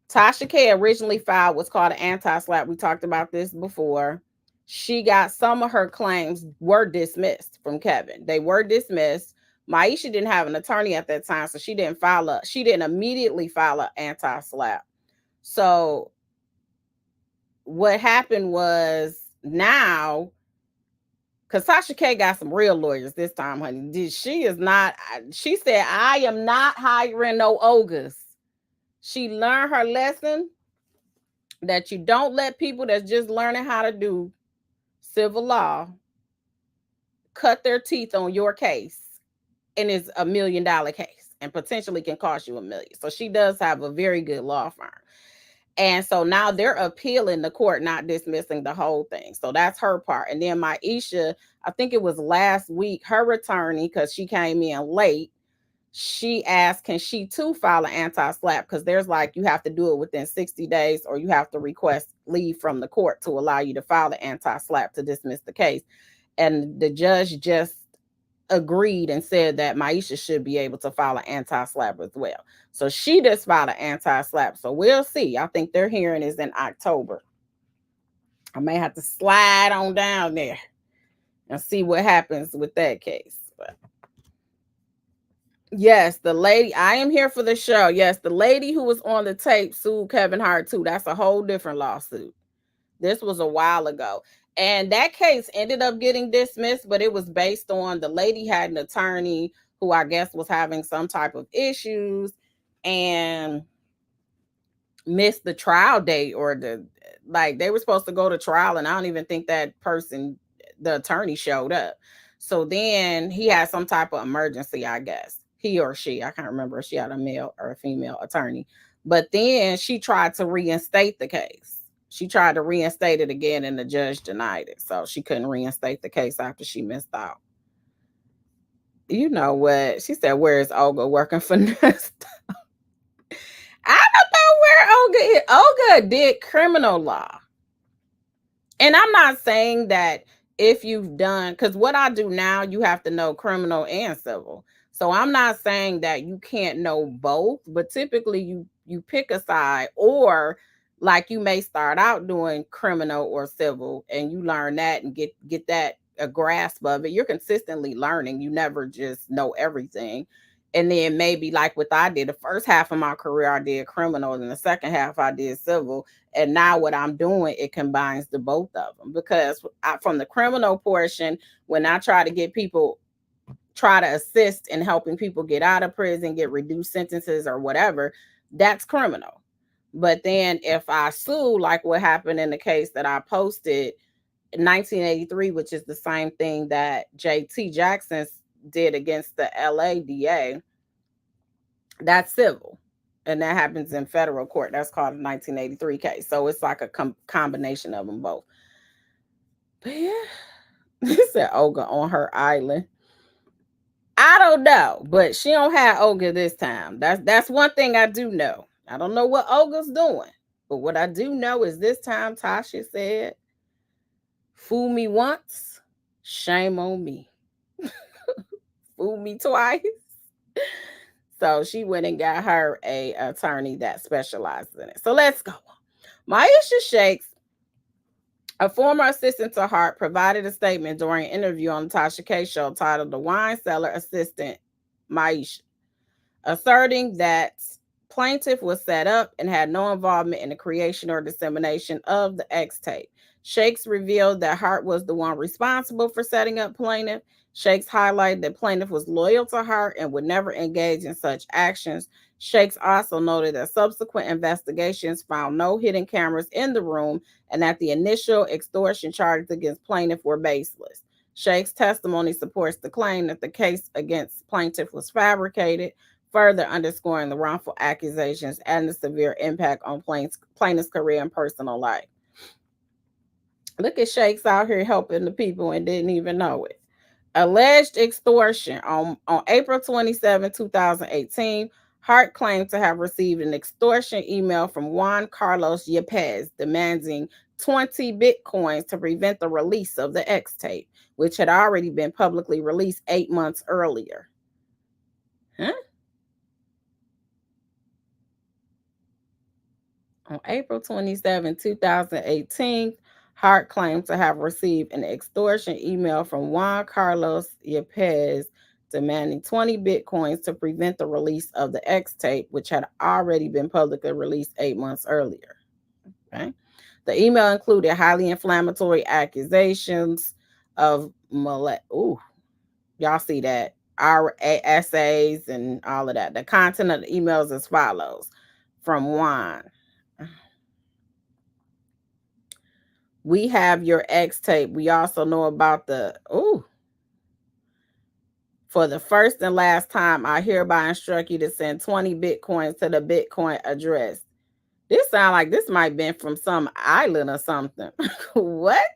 Tasha K originally filed what's called an anti-slap. We talked about this before. She got some of her claims were dismissed from Kevin. They were dismissed. Maisha didn't have an attorney at that time, so she didn't immediately file an anti-slap. So what happened was, now, because Tasha K got some real lawyers this time, honey. She said, "I am not hiring no ogres." She learned her lesson that you don't let people that's just learning how to do civil law cut their teeth on your case, and it's $1 million case and potentially can cost you $1 million. So she does have a very good law firm. And so now they're appealing the court not dismissing the whole thing. So that's her part. And then Maisha, I think it was last week, her attorney, because she came in late, she asked, can she too file an anti-slap? Because there's like, you have to do it within 60 days or you have to request leave from the court to allow you to file the anti-slap to dismiss the case. And the judge just agreed and said that Maisha should be able to file an anti-slap as well. So she just filed an anti-slap. So we'll see. I think their hearing is in October. I may have to slide on down there and see what happens with that case. But yes, the lady, I am here for the show. Yes, the lady who was on the tape sued Kevin Hart too. That's a whole different lawsuit. This was a while ago. And that case ended up getting dismissed, but it was based on the lady had an attorney who I guess was having some type of issues and missed the trial date, or they were supposed to go to trial, and I don't even think that person, the attorney, showed up. So then he had some type of emergency, I guess. He or she, I can't remember if she had a male or a female attorney. But then she tried to reinstate the case. She tried to reinstate it again, and the judge denied it. So she couldn't reinstate the case after she missed out. You know what? She said, "Where is Olga working for Nesta?" I don't know where Olga is. Olga did criminal law. And I'm not saying that if you've done, because what I do now, you have to know criminal and civil. So I'm not saying that you can't know both, but typically you pick a side, or like you may start out doing criminal or civil and you learn that and get that a grasp of it. You're consistently learning. You never just know everything. And then maybe like what I did, the first half of my career, I did criminal, and the second half I did civil. And now what I'm doing, it combines the both of them, because from the criminal portion, when I try to assist in helping people get out of prison, get reduced sentences or whatever, that's criminal. But then if I sue, like what happened in the case that I posted in 1983, which is the same thing that JT Jackson did against the LA DA, that's civil. And that happens in federal court. That's called a 1983 case. So it's like a combination of them both. But yeah, he said Olga on her island. I don't know, but she don't have Olga this time. That's one thing I do know. I don't know what Olga's doing, but what I do know is this time Tasha said, fool me once, shame on me. Fool me twice. So she went and got her a attorney that specializes in it. So let's go. Maisha Shakes, a former assistant to Hart, provided a statement during an interview on the Tasha K show titled "The Wine Cellar Assistant Maisha," asserting that plaintiff was set up and had no involvement in the creation or dissemination of the X tape. Shakes revealed that Hart was the one responsible for setting up plaintiff. Shakes highlighted that plaintiff was loyal to Hart and would never engage in such actions. Shakes also noted that subsequent investigations found no hidden cameras in the room and that the initial extortion charges against plaintiff were baseless. Shakes' testimony supports the claim that the case against plaintiff was fabricated, further underscoring the wrongful accusations and the severe impact on plaintiff's career and personal life. Look at Shakes out here helping the people and didn't even know it. Alleged extortion. On April 27, 2018, Hart claimed to have received an extortion email from Juan Carlos Yepes demanding 20 Bitcoins to prevent the release of the X tape, which had already been publicly released 8 months earlier. Huh? On April 27, 2018, Hart claimed to have received an extortion email from Juan Carlos Yepes demanding 20 Bitcoins to prevent the release of the X tape, which had already been publicly released 8 months earlier. Okay. The email included highly inflammatory accusations of y'all see that, our essays and all of that. The content of the emails as follows from Juan. We have your X tape. We also know about for the first and last time, I hereby instruct you to send 20 Bitcoins to the Bitcoin address. This sounds like this might have been from some island or something. What?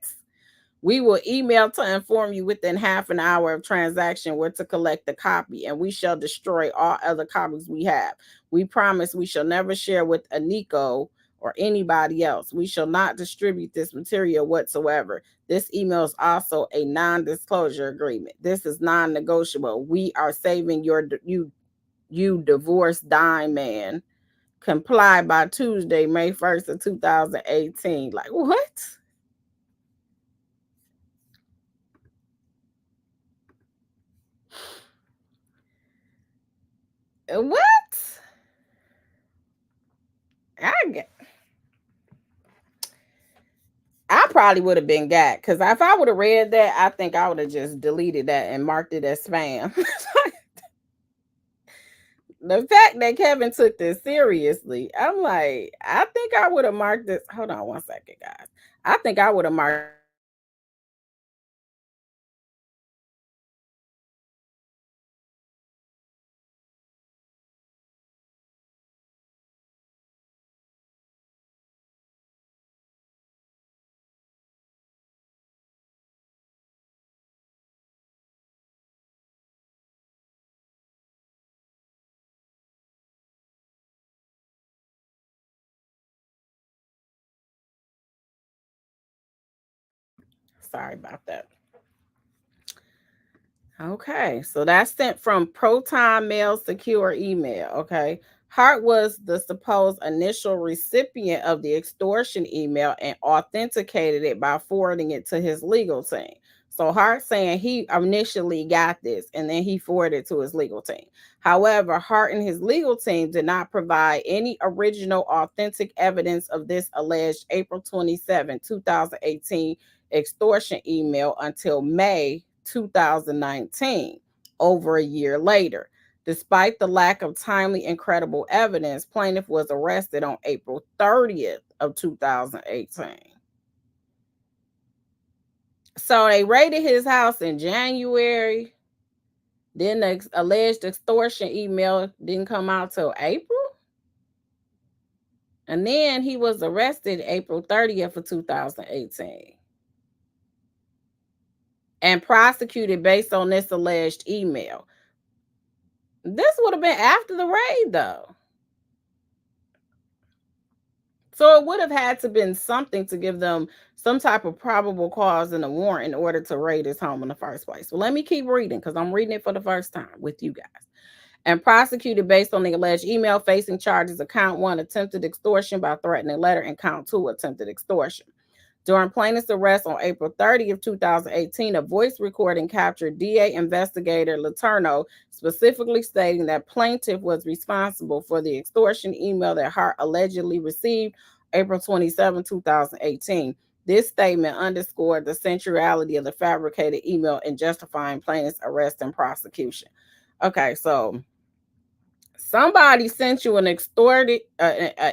We will email to inform you within half an hour of transaction where to collect the copy, and we shall destroy all other copies we have. We promise we shall never share with Aniko or anybody else. We shall not distribute this material whatsoever. This email is also a non-disclosure agreement. This is non-negotiable. We are saving you divorced dime man. Comply by Tuesday, May 1st of 2018. Like, what? What? I probably would have been got, because if I would have read that, I think I would have just deleted that and marked it as spam. The fact that Kevin took this seriously, I'm like, I think I would have marked this. Hold on one second, guys. I think I would have marked. Sorry about that. Okay, so that's sent from Proton Mail Secure Email. Okay. Hart was the supposed initial recipient of the extortion email and authenticated it by forwarding it to his legal team. So Hart saying he initially got this and then he forwarded it to his legal team. However, Hart and his legal team did not provide any original authentic evidence of this alleged April 27, 2018 extortion email until May 2019, over a year later. Despite the lack of timely and credible evidence, plaintiff was arrested on April 30th of 2018. So they raided his house in January. Then the alleged extortion email didn't come out till April. And then he was arrested April 30th of 2018 and prosecuted based on this alleged email. This would have been after the raid, though. So it would have had to been something to give them some type of probable cause and a warrant in order to raid his home in the first place. Well, let me keep reading because I'm reading it for the first time with you guys. And prosecuted based on the alleged email, facing charges of count 1, attempted extortion by threatening letter, and count 2, attempted extortion. During plaintiff's arrest on April 30th, 2018, a voice recording captured DA investigator Letourneau specifically stating that plaintiff was responsible for the extortion email that Hart allegedly received April 27, 2018. This statement underscored the centrality of the fabricated email in justifying plaintiff's arrest and prosecution. Okay, so somebody sent you an extortion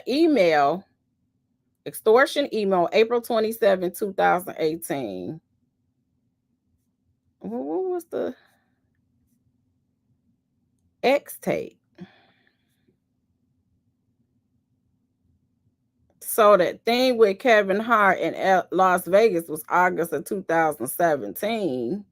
email, April 27, 2018. What was the X tape? So that thing with Kevin Hart in Las Vegas was August of 2017.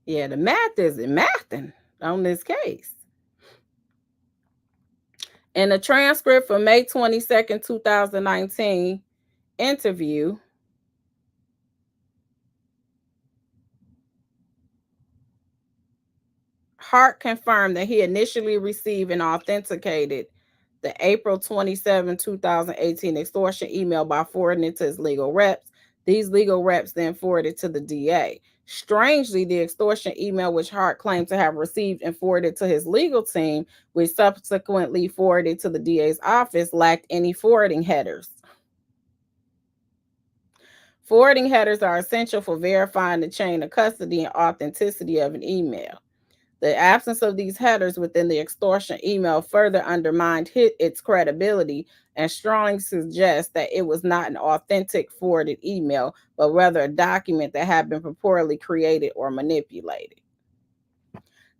Yeah, the math isn't mathing on this case. In the transcript from May 22nd, 2019 interview, Hart confirmed that he initially received and authenticated the April 27, 2018 extortion email by forwarding it to his legal reps. These legal reps then forwarded to the DA. Strangely, the extortion email, which Hart claimed to have received and forwarded to his legal team, which subsequently forwarded to the DA's office, lacked any forwarding headers. Forwarding headers are essential for verifying the chain of custody and authenticity of an email. The absence of these headers within the extortion email further undermined its credibility and strongly suggests that it was not an authentic forwarded email, but rather a document that had been purportedly created or manipulated.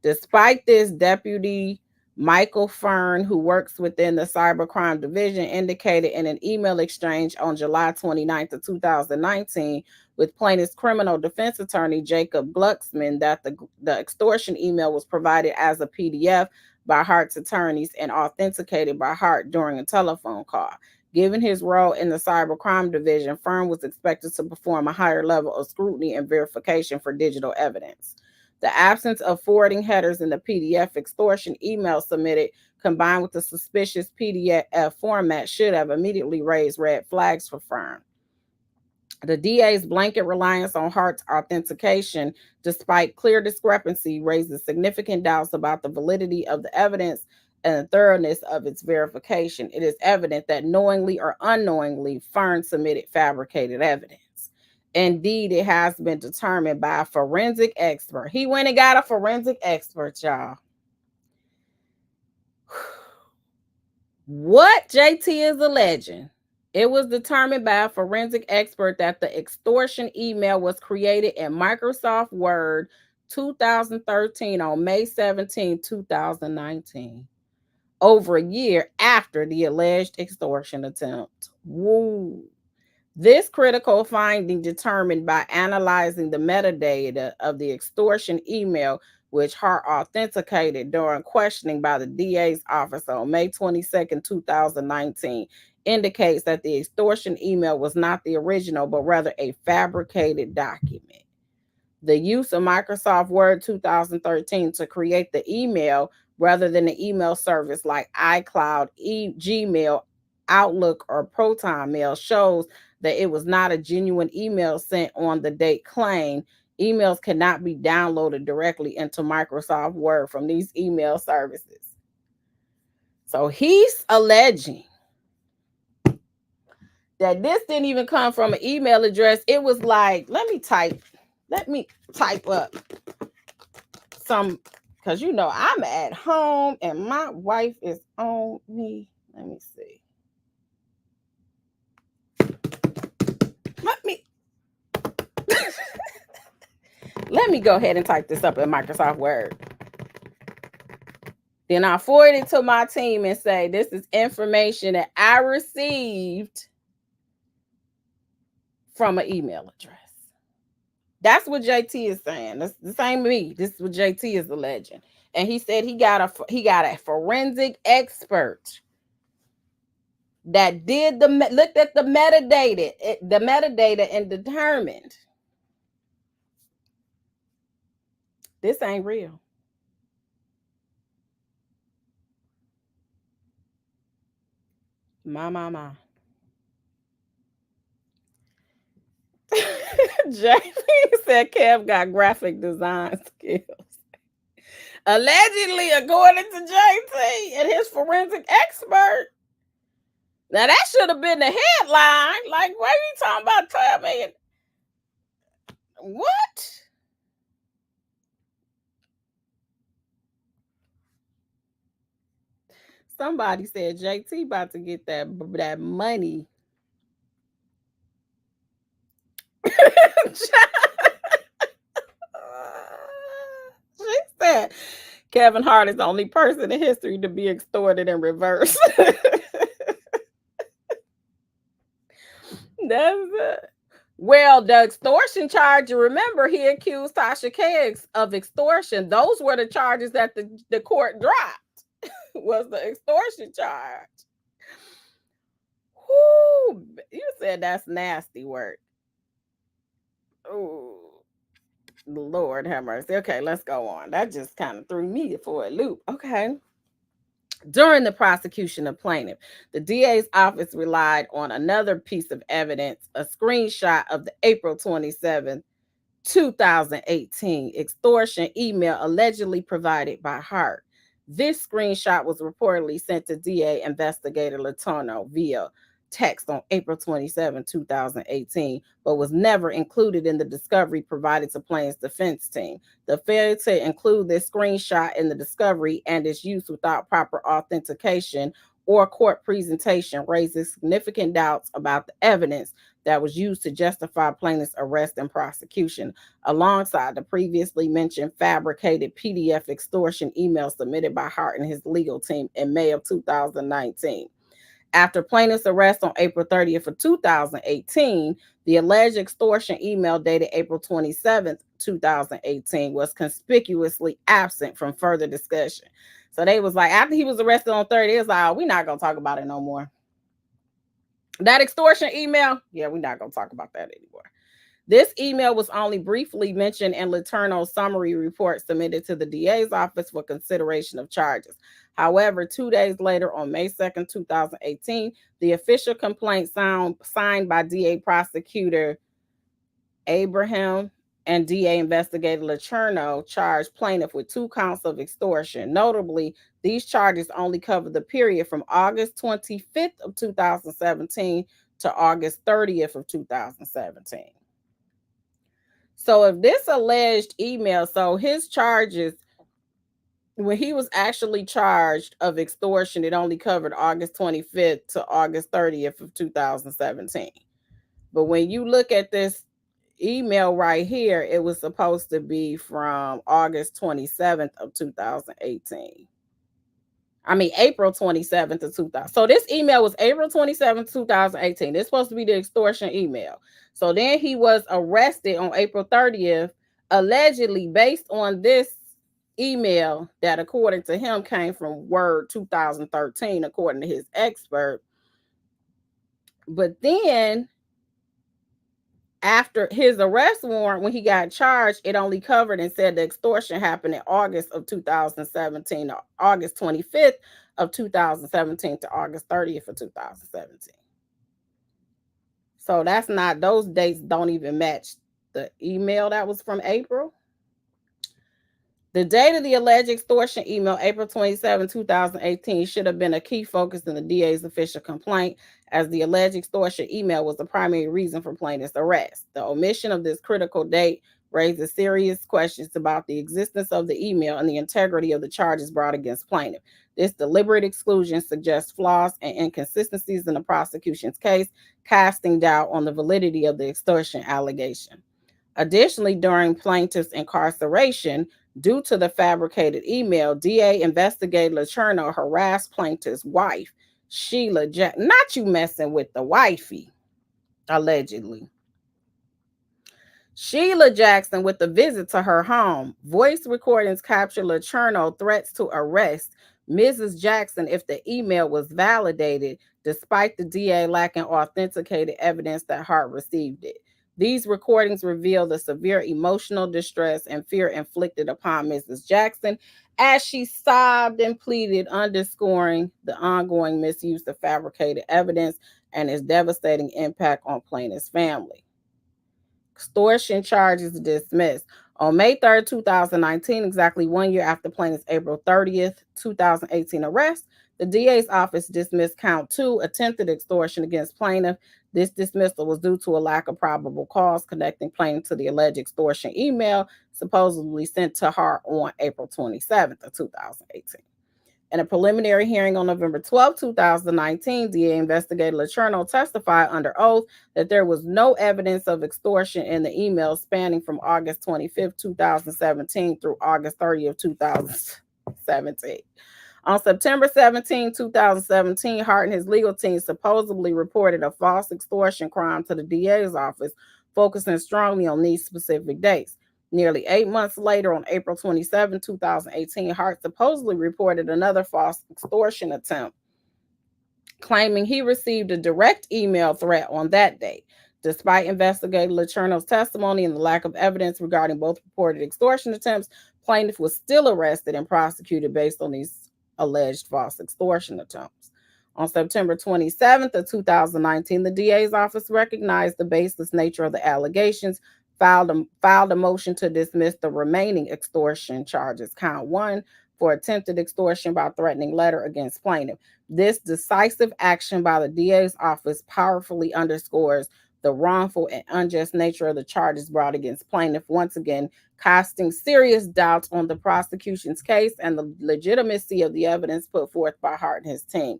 Despite this, Deputy Michael Fern, who works within the Cybercrime Division, indicated in an email exchange on July 29th of 2019 with plaintiff's criminal defense attorney Jacob Glucksman that the extortion email was provided as a PDF by Hart's attorneys and authenticated by Hart during a telephone call. Given his role in the Cybercrime Division, Fern was expected to perform a higher level of scrutiny and verification for digital evidence. The absence of forwarding headers in the PDF extortion email submitted, combined with the suspicious PDF format, should have immediately raised red flags for Fern. The DA's blanket reliance on Hart's authentication, despite clear discrepancy, raises significant doubts about the validity of the evidence and the thoroughness of its verification. It is evident that knowingly or unknowingly, Fern submitted fabricated evidence. Indeed, it has been determined by a forensic expert. He went and got a forensic expert, y'all. What JT is alleging, it was determined by a forensic expert that the extortion email was created in Microsoft Word 2013 on May 17, 2019, over a year after the alleged extortion attempt. Woo. This critical finding, determined by analyzing the metadata of the extortion email, which Hart authenticated during questioning by the DA's office on May 22nd, 2019, indicates that the extortion email was not the original, but rather a fabricated document. The use of Microsoft Word 2013 to create the email rather than an email service like iCloud, Gmail, Outlook, or Proton Mail shows that it was not a genuine email sent on the date claimed. Emails cannot be downloaded directly into Microsoft Word from these email services. So he's alleging that this didn't even come from an email address. It was like, let me type up some, because you know I'm at home and my wife is on me. Let me see. Let me go ahead and type this up in Microsoft Word. Then I'll forward it to my team and say, this is information that I received from an email address. That's what JT is saying. That's the same me. This is what JT is alleging. And he said he got a forensic expert that did looked at the metadata and determined this ain't real. My. JP said Kev got graphic design skills. Allegedly, according to JT and his forensic expert. Now that should have been the headline. Like, what are you talking about? Tell me. What? Somebody said JT about to get that money. She said Kevin Hart is the only person in history to be extorted in reverse. That's it. Well, the extortion charge, you remember, he accused Tasha Keggs of extortion. Those were the charges that the court dropped, was the extortion charge. Whoo, you said that's nasty work. Ooh, Lord have mercy. Okay, let's go on. That just kind of threw me for a loop. Okay. During the prosecution of plaintiff, the DA's office relied on another piece of evidence, a screenshot of the April 27th, 2018 extortion email allegedly provided by Hart. This screenshot was reportedly sent to DA investigator Letourneau via text on April 27, 2018, but was never included in the discovery provided to plaintiff's defense team. The failure to include this screenshot in the discovery and its use without proper authentication or court presentation raises significant doubts about the evidence that was used to justify plaintiff's arrest and prosecution, alongside the previously mentioned fabricated PDF extortion email submitted by Hart and his legal team in May of 2019. After plaintiff's arrest on April 30th of 2018, the alleged extortion email dated April 27th, 2018 was conspicuously absent from further discussion. So they was like, after he was arrested on 30, it's like, oh, we're not going to talk about it no more. That extortion email, yeah, we're not going to talk about that anymore. This email was only briefly mentioned in Letourneau's summary report submitted to the DA's office for consideration of charges. However, 2 days later, on May 2nd, 2018, the official complaint signed by DA prosecutor Abraham and DA investigator Letourneau charged plaintiff with 2 counts of extortion. Notably, these charges only cover the period from August 25th of 2017 to August 30th of 2017. So if this alleged email, so his charges, when he was actually charged of extortion, it only covered August 25th to August 30th of 2017. But when you look at this email right here, it was supposed to be from August 27th of 2018. I mean, April 27th of 2000. So this email was April 27th, 2018. This is supposed to be the extortion email. So then he was arrested on April 30th, allegedly based on this email that, according to him, came from Word 2013, according to his expert. But then after his arrest warrant, when he got charged, it only covered and said the extortion happened in August of 2017, or August 25th of 2017 to August 30th of 2017. So that's not, those dates don't even match the email that was from April. The date of the alleged extortion email, April 27, 2018, should have been a key focus in the DA's official complaint, as the alleged extortion email was the primary reason for plaintiff's arrest. The omission of this critical date raises serious questions about the existence of the email and the integrity of the charges brought against plaintiff. This deliberate exclusion suggests flaws and inconsistencies in the prosecution's case, casting doubt on the validity of the extortion allegation. Additionally, during plaintiff's incarceration, due to the fabricated email, DA investigator Letourneau harassed plaintiff's wife, Sheila Jack. Not you messing with the wifey, allegedly. Sheila Jackson with a visit to her home. Voice recordings capture Lacherno threats to arrest Mrs. Jackson if the email was validated, despite the DA lacking authenticated evidence that Hart received it. These recordings reveal the severe emotional distress and fear inflicted upon Mrs. Jackson as she sobbed and pleaded, underscoring the ongoing misuse of fabricated evidence and its devastating impact on plaintiff's family. Extortion charges dismissed. On May 3rd, 2019, exactly 1 year after plaintiff's April 30th, 2018 arrest, the DA's office dismissed count 2, attempted extortion against plaintiff. This dismissal was due to a lack of probable cause connecting plaintiff to the alleged extortion email supposedly sent to her on April 27th of 2018. In a preliminary hearing on November 12, 2019, DA investigator Lacherno testified under oath that there was no evidence of extortion in the email spanning from August 25, 2017 through August 30th, 2017. On September 17, 2017, Hart and his legal team supposedly reported a false extortion crime to the DA's office, focusing strongly on these specific dates. Nearly 8 months later, on April 27, 2018, Hart supposedly reported another false extortion attempt, claiming he received a direct email threat on that date. Despite investigator Lacherno's testimony and the lack of evidence regarding both reported extortion attempts, plaintiff was still arrested and prosecuted based on these alleged false extortion attempts. On September 27th of 2019, the DA's office recognized the baseless nature of the allegations, filed a motion to dismiss the remaining extortion charges, count 1, for attempted extortion by threatening letter against plaintiff. This decisive action by the DA's office powerfully underscores the wrongful and unjust nature of the charges brought against plaintiff, once again casting serious doubts on the prosecution's case and the legitimacy of the evidence put forth by Hart and his team.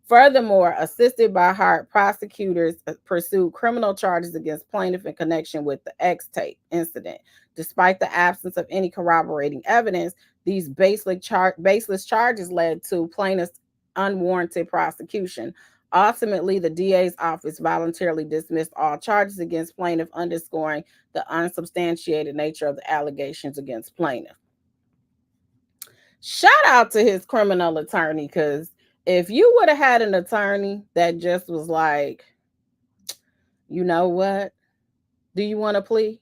Furthermore, assisted by Hart, prosecutors pursued criminal charges against plaintiff in connection with the X-tape incident. Despite the absence of any corroborating evidence, these baseless charges led to plaintiff's unwarranted prosecution. Ultimately, the DA's office voluntarily dismissed all charges against plaintiff, underscoring the unsubstantiated nature of the allegations against plaintiff. Shout out to his criminal attorney, because if you would have had an attorney that just was like, you know what? Do you want to plea?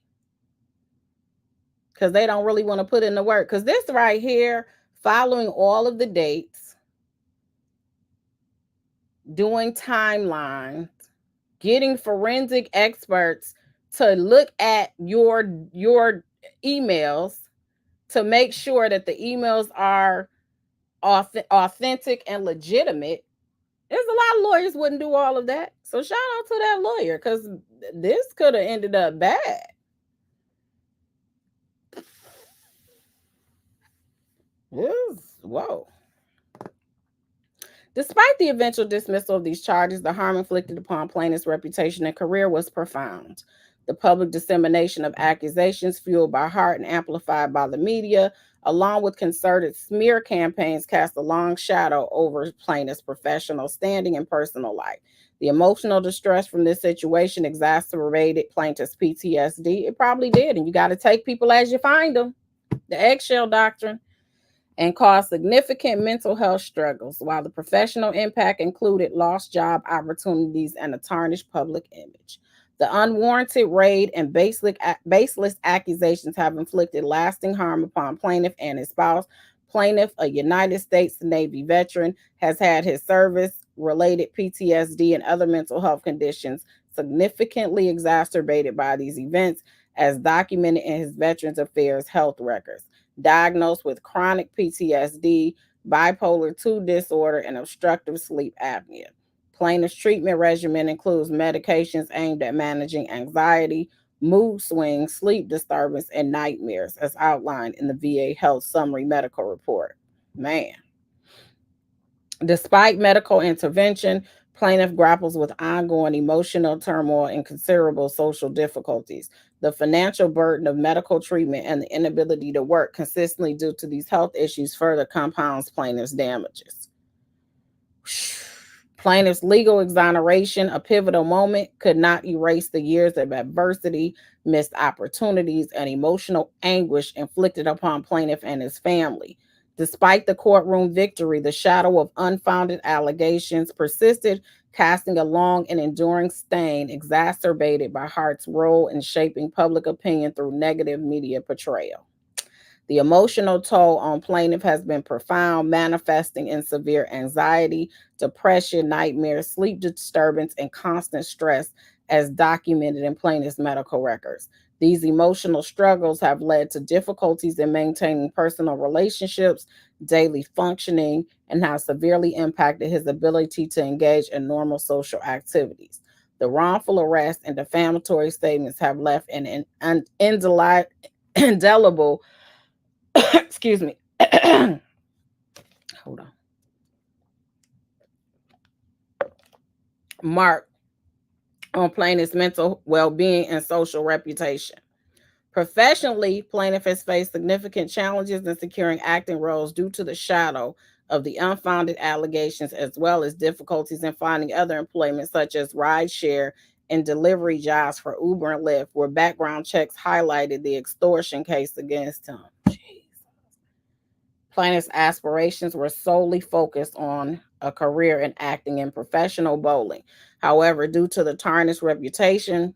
Because they don't really want to put in the work. Because this right here, following all of the dates, doing timelines, getting forensic experts to look at your emails to make sure that the emails are authentic and legitimate. There's a lot of lawyers wouldn't do all of that. So shout out to that lawyer, because this could have ended up bad. Whoa. Despite the eventual dismissal of these charges, the harm inflicted upon plaintiff's reputation and career was profound. The public dissemination of accusations fueled by Hart and amplified by the media, along with concerted smear campaigns, cast a long shadow over plaintiff's professional standing and personal life. The emotional distress from this situation exacerbated plaintiff's PTSD. It probably did, and you got to take people as you find them. The eggshell doctrine. And caused significant mental health struggles, while the professional impact included lost job opportunities and a tarnished public image. The unwarranted raid and baseless accusations have inflicted lasting harm upon plaintiff and his spouse. Plaintiff, a United States Navy veteran, has had his service-related PTSD and other mental health conditions significantly exacerbated by these events, as documented in his Veterans Affairs health records. Diagnosed with chronic PTSD, bipolar II disorder, and obstructive sleep apnea. Plaintiff's treatment regimen includes medications aimed at managing anxiety, mood swings, sleep disturbance, and nightmares, as outlined in the VA Health Summary Medical Report. Man. Despite medical intervention, plaintiff grapples with ongoing emotional turmoil and considerable social difficulties. The financial burden of medical treatment and the inability to work consistently due to these health issues further compounds plaintiff's damages. Plaintiff's legal exoneration, a pivotal moment, could not erase the years of adversity, missed opportunities, and emotional anguish inflicted upon plaintiff and his family. Despite the courtroom victory, the shadow of unfounded allegations persisted, casting a long and enduring stain exacerbated by Hart's role in shaping public opinion through negative media portrayal. The emotional toll on plaintiff has been profound, manifesting in severe anxiety, depression, nightmares, sleep disturbance, and constant stress, as documented in plaintiff's medical records. These emotional struggles have led to difficulties in maintaining personal relationships, daily functioning, and have severely impacted his ability to engage in normal social activities. The wrongful arrest and defamatory statements have left an indelible excuse me. Hold on. Mark on plaintiff's mental well-being and social reputation. Professionally, plaintiff has faced significant challenges in securing acting roles due to the shadow of the unfounded allegations, as well as difficulties in finding other employment, such as rideshare and delivery jobs for Uber and Lyft, where background checks highlighted the extortion case against him. Plaintiff's aspirations were solely focused on a career in acting and professional bowling. However, due to the tarnished reputation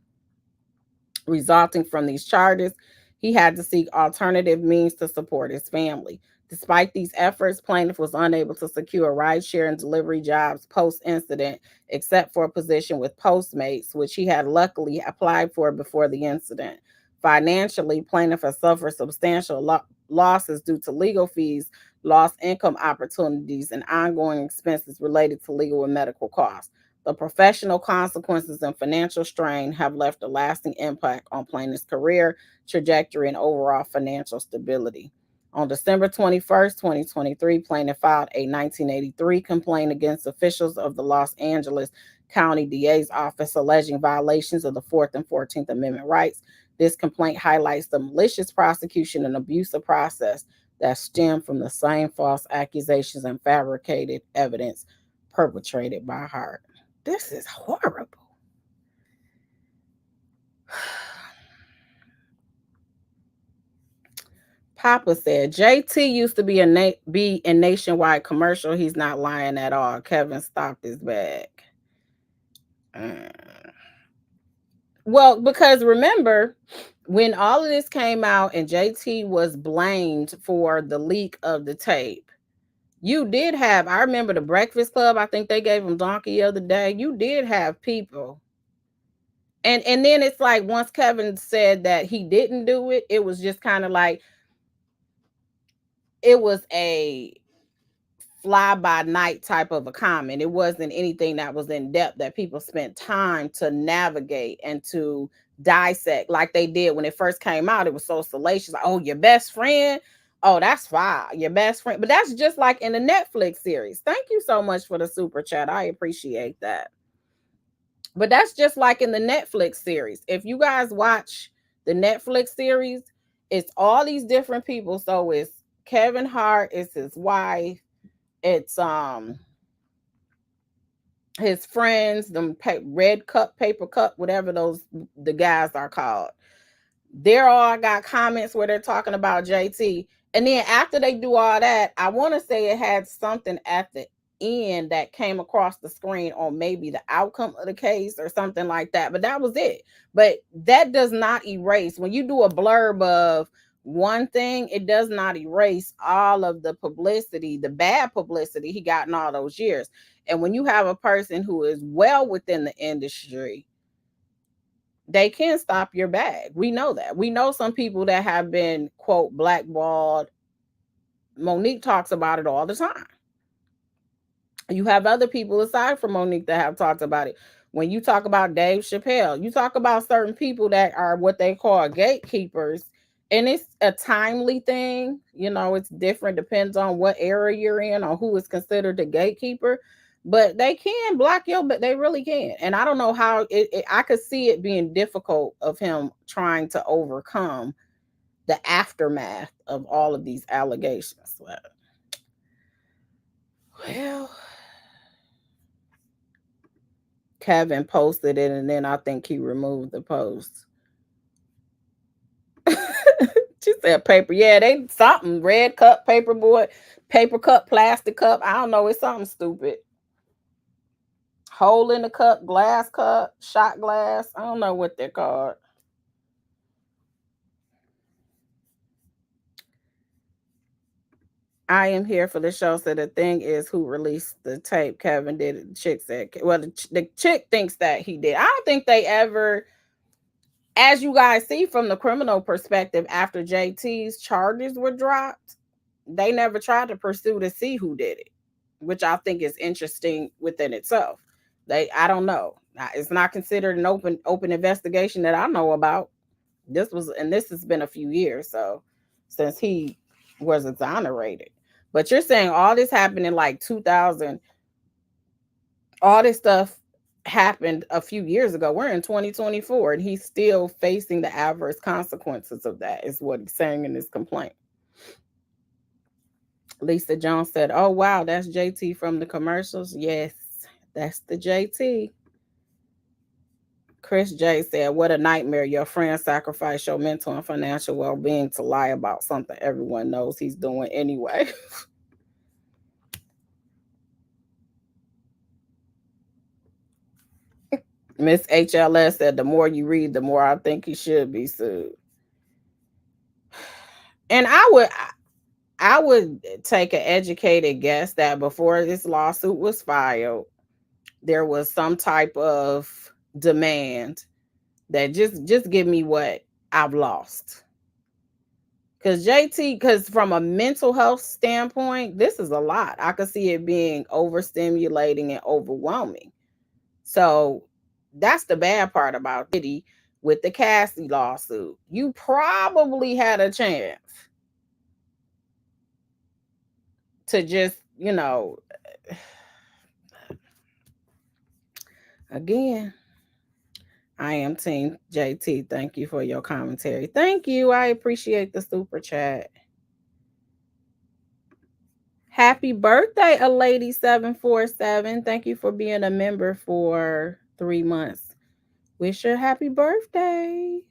resulting from these charges, he had to seek alternative means to support his family. Despite these efforts, plaintiff was unable to secure rideshare and delivery jobs post-incident, except for a position with Postmates, which he had luckily applied for before the incident. Financially, plaintiff has suffered substantial losses due to legal fees, lost income opportunities, and ongoing expenses related to legal and medical costs. The professional consequences and financial strain have left a lasting impact on plaintiff's career, trajectory, and overall financial stability. On December 21st, 2023, plaintiff filed a 1983 complaint against officials of the Los Angeles County DA's office alleging violations of the 4th and 14th Amendment rights. This complaint highlights the malicious prosecution and abusive process that stem from the same false accusations and fabricated evidence perpetrated by Hart. This is horrible. Papa said JT used to be in Nationwide commercial. He's not lying at all. Kevin stopped his bag. Well, because remember when all of this came out and JT was blamed for the leak of the tape, you did have, I remember the Breakfast Club, I think they gave him donkey the other day. You did have people. And then it's like once Kevin said that he didn't do it, it was just kind of like it was a fly by night type of a comment. It wasn't anything that was in depth that people spent time to navigate and to dissect like they did when it first came out. It was so salacious. Like, oh, your best friend. Oh, that's fine. Your best friend. But that's just like in the Netflix series. Thank you so much for the super chat. I appreciate that. But that's just like in the Netflix series. If you guys watch the Netflix series, it's all these different people. So it's Kevin Hart, it's his wife, it's his friends, them red cup, paper cup, whatever the guys are called. They're all got comments where they're talking about JT. And then after they do all that, I want to say it had something at the end that came across the screen on maybe the outcome of the case or something like that. But that was it. But that does not erase. When you do a blurb of one thing, it does not erase all of the publicity, the bad publicity he got in all those years. And when you have a person who is well within the industry, they can stop your bag. We know that. We know some people that have been, quote, blackballed. Monique talks about it all the time. You have other people aside from Monique that have talked about it. When you talk about Dave Chappelle, you talk about certain people that are what they call gatekeepers, and it's a timely thing. You know, it's different, depends on what area you're in or who is considered a gatekeeper. But they can block you, but they really can. And I don't know how I could see it being difficult of him trying to overcome the aftermath of all of these allegations. Well, Kevin posted it, and then I think he removed the post. She said paper. Yeah, they something red cup, paper board, paper cup, plastic cup. I don't know. It's something stupid. Hole in the cup, shot glass. I don't know what they're called. I am here for the show. So the thing is, who released the tape? Kevin did it. The chick said, well, the chick thinks that he did. I don't think they ever, as you guys see from the criminal perspective, after JT's charges were dropped, they never tried to pursue to see who did it, which I think is interesting within itself. I don't know. It's not considered an open investigation that I know about. This has been a few years, so since he was exonerated. But you're saying all this happened in like 2000, all this stuff happened a few years ago. We're in 2024 and he's still facing the adverse consequences of that, is what he's saying in his complaint. Lisa Jones said, "Oh wow, that's JT from the commercials." Yes, that's the JT. Chris J said, "What a nightmare. Your friend sacrificed your mental and financial well-being to lie about something everyone knows he's doing anyway." Miss HLS said, "The more you read, the more I think he should be sued." And I would take an educated guess that before this lawsuit was filed, there was some type of demand that just give me what I've lost. Because from a mental health standpoint, this is a lot. I could see it being overstimulating and overwhelming. So that's the bad part about it. With the Cassie lawsuit, you probably had a chance to just, again, I am Team JT. Thank you for your commentary. Thank you. I appreciate the super chat. Happy birthday, a lady 747. Thank you for being a member for 3 months. Wish her happy birthday.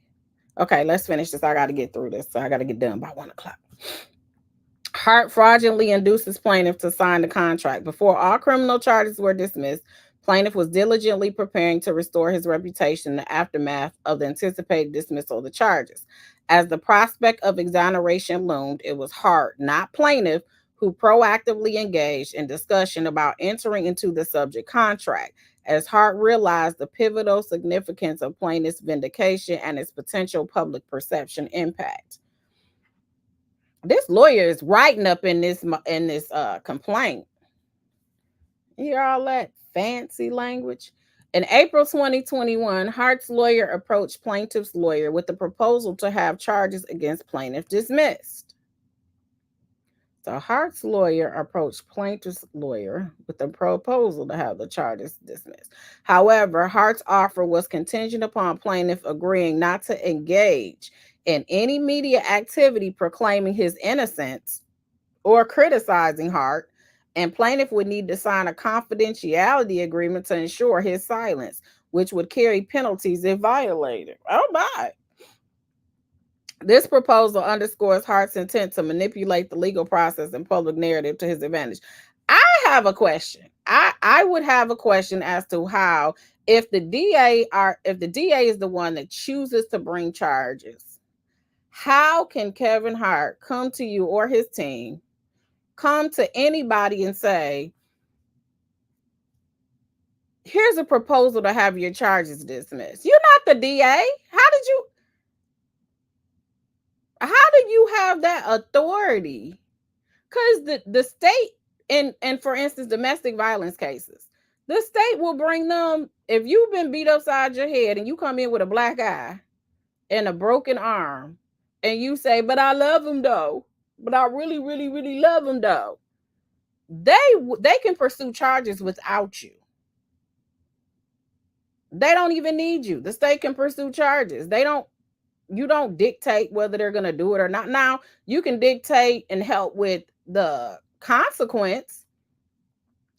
Okay, let's finish this. I got to get through this. So I got to get done by 1:00. Hart fraudulently induces plaintiff to sign the contract. Before all criminal charges were dismissed, plaintiff was diligently preparing to restore his reputation in the aftermath of the anticipated dismissal of the charges. As the prospect of exoneration loomed, it was Hart, not plaintiff, who proactively engaged in discussion about entering into the subject contract, as Hart realized the pivotal significance of plaintiff's vindication and its potential public perception impact. This lawyer is writing up in this complaint. You hear all that fancy language? In April 2021, Hart's lawyer approached plaintiff's lawyer with the proposal to have charges against plaintiff dismissed. So Hart's lawyer approached plaintiff's lawyer with the proposal to have the charges dismissed. However, Hart's offer was contingent upon plaintiff agreeing not to engage in any media activity proclaiming his innocence or criticizing Hart, and plaintiff would need to sign a confidentiality agreement to ensure his silence, which would carry penalties if violated. Oh my. This proposal underscores Hart's intent to manipulate the legal process and public narrative to his advantage. I have a question. I would have a question as to how, if the DA is the one that chooses to bring charges, how can Kevin Hart come to you or his team, come to anybody and say, here's a proposal to have your charges dismissed? You're not the DA. How do you have that authority? Because the state, and for instance, domestic violence cases, the state will bring them. If you've been beat upside your head and you come in with a black eye and a broken arm, and you say, but I love him though, but I really, really, really love him though, they can pursue charges without you. They don't even need you. The state can pursue charges. You don't dictate whether they're going to do it or not. Now, you can dictate and help with the consequence,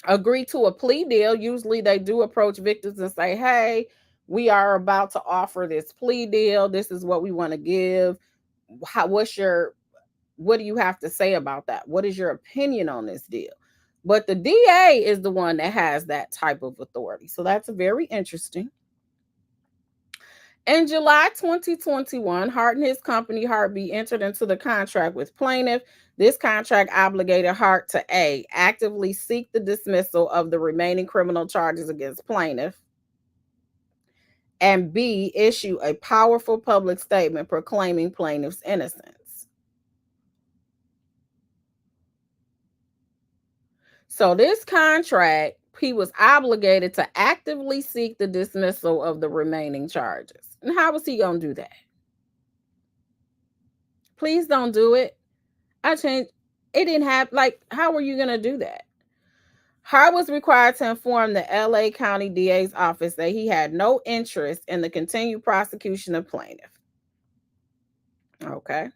agree to a plea deal. Usually they do approach victims and say, hey, we are about to offer this plea deal. This is what we want to give. What do you have to say about that? What is your opinion on this deal? But the DA is the one that has that type of authority. So that's very interesting. In July 2021, Hart and his company Heartbeat entered into the contract with plaintiff. This contract obligated Hart to A, actively seek the dismissal of the remaining criminal charges against plaintiff, and B, issue a powerful public statement proclaiming plaintiff's innocence. So this contract, he was obligated to actively seek the dismissal of the remaining charges. And how was he going to do that? Please don't do it. I changed. It didn't have, like, how were you going to do that? Hart was required to inform the LA County DA's office that he had no interest in the continued prosecution of plaintiff. Okay.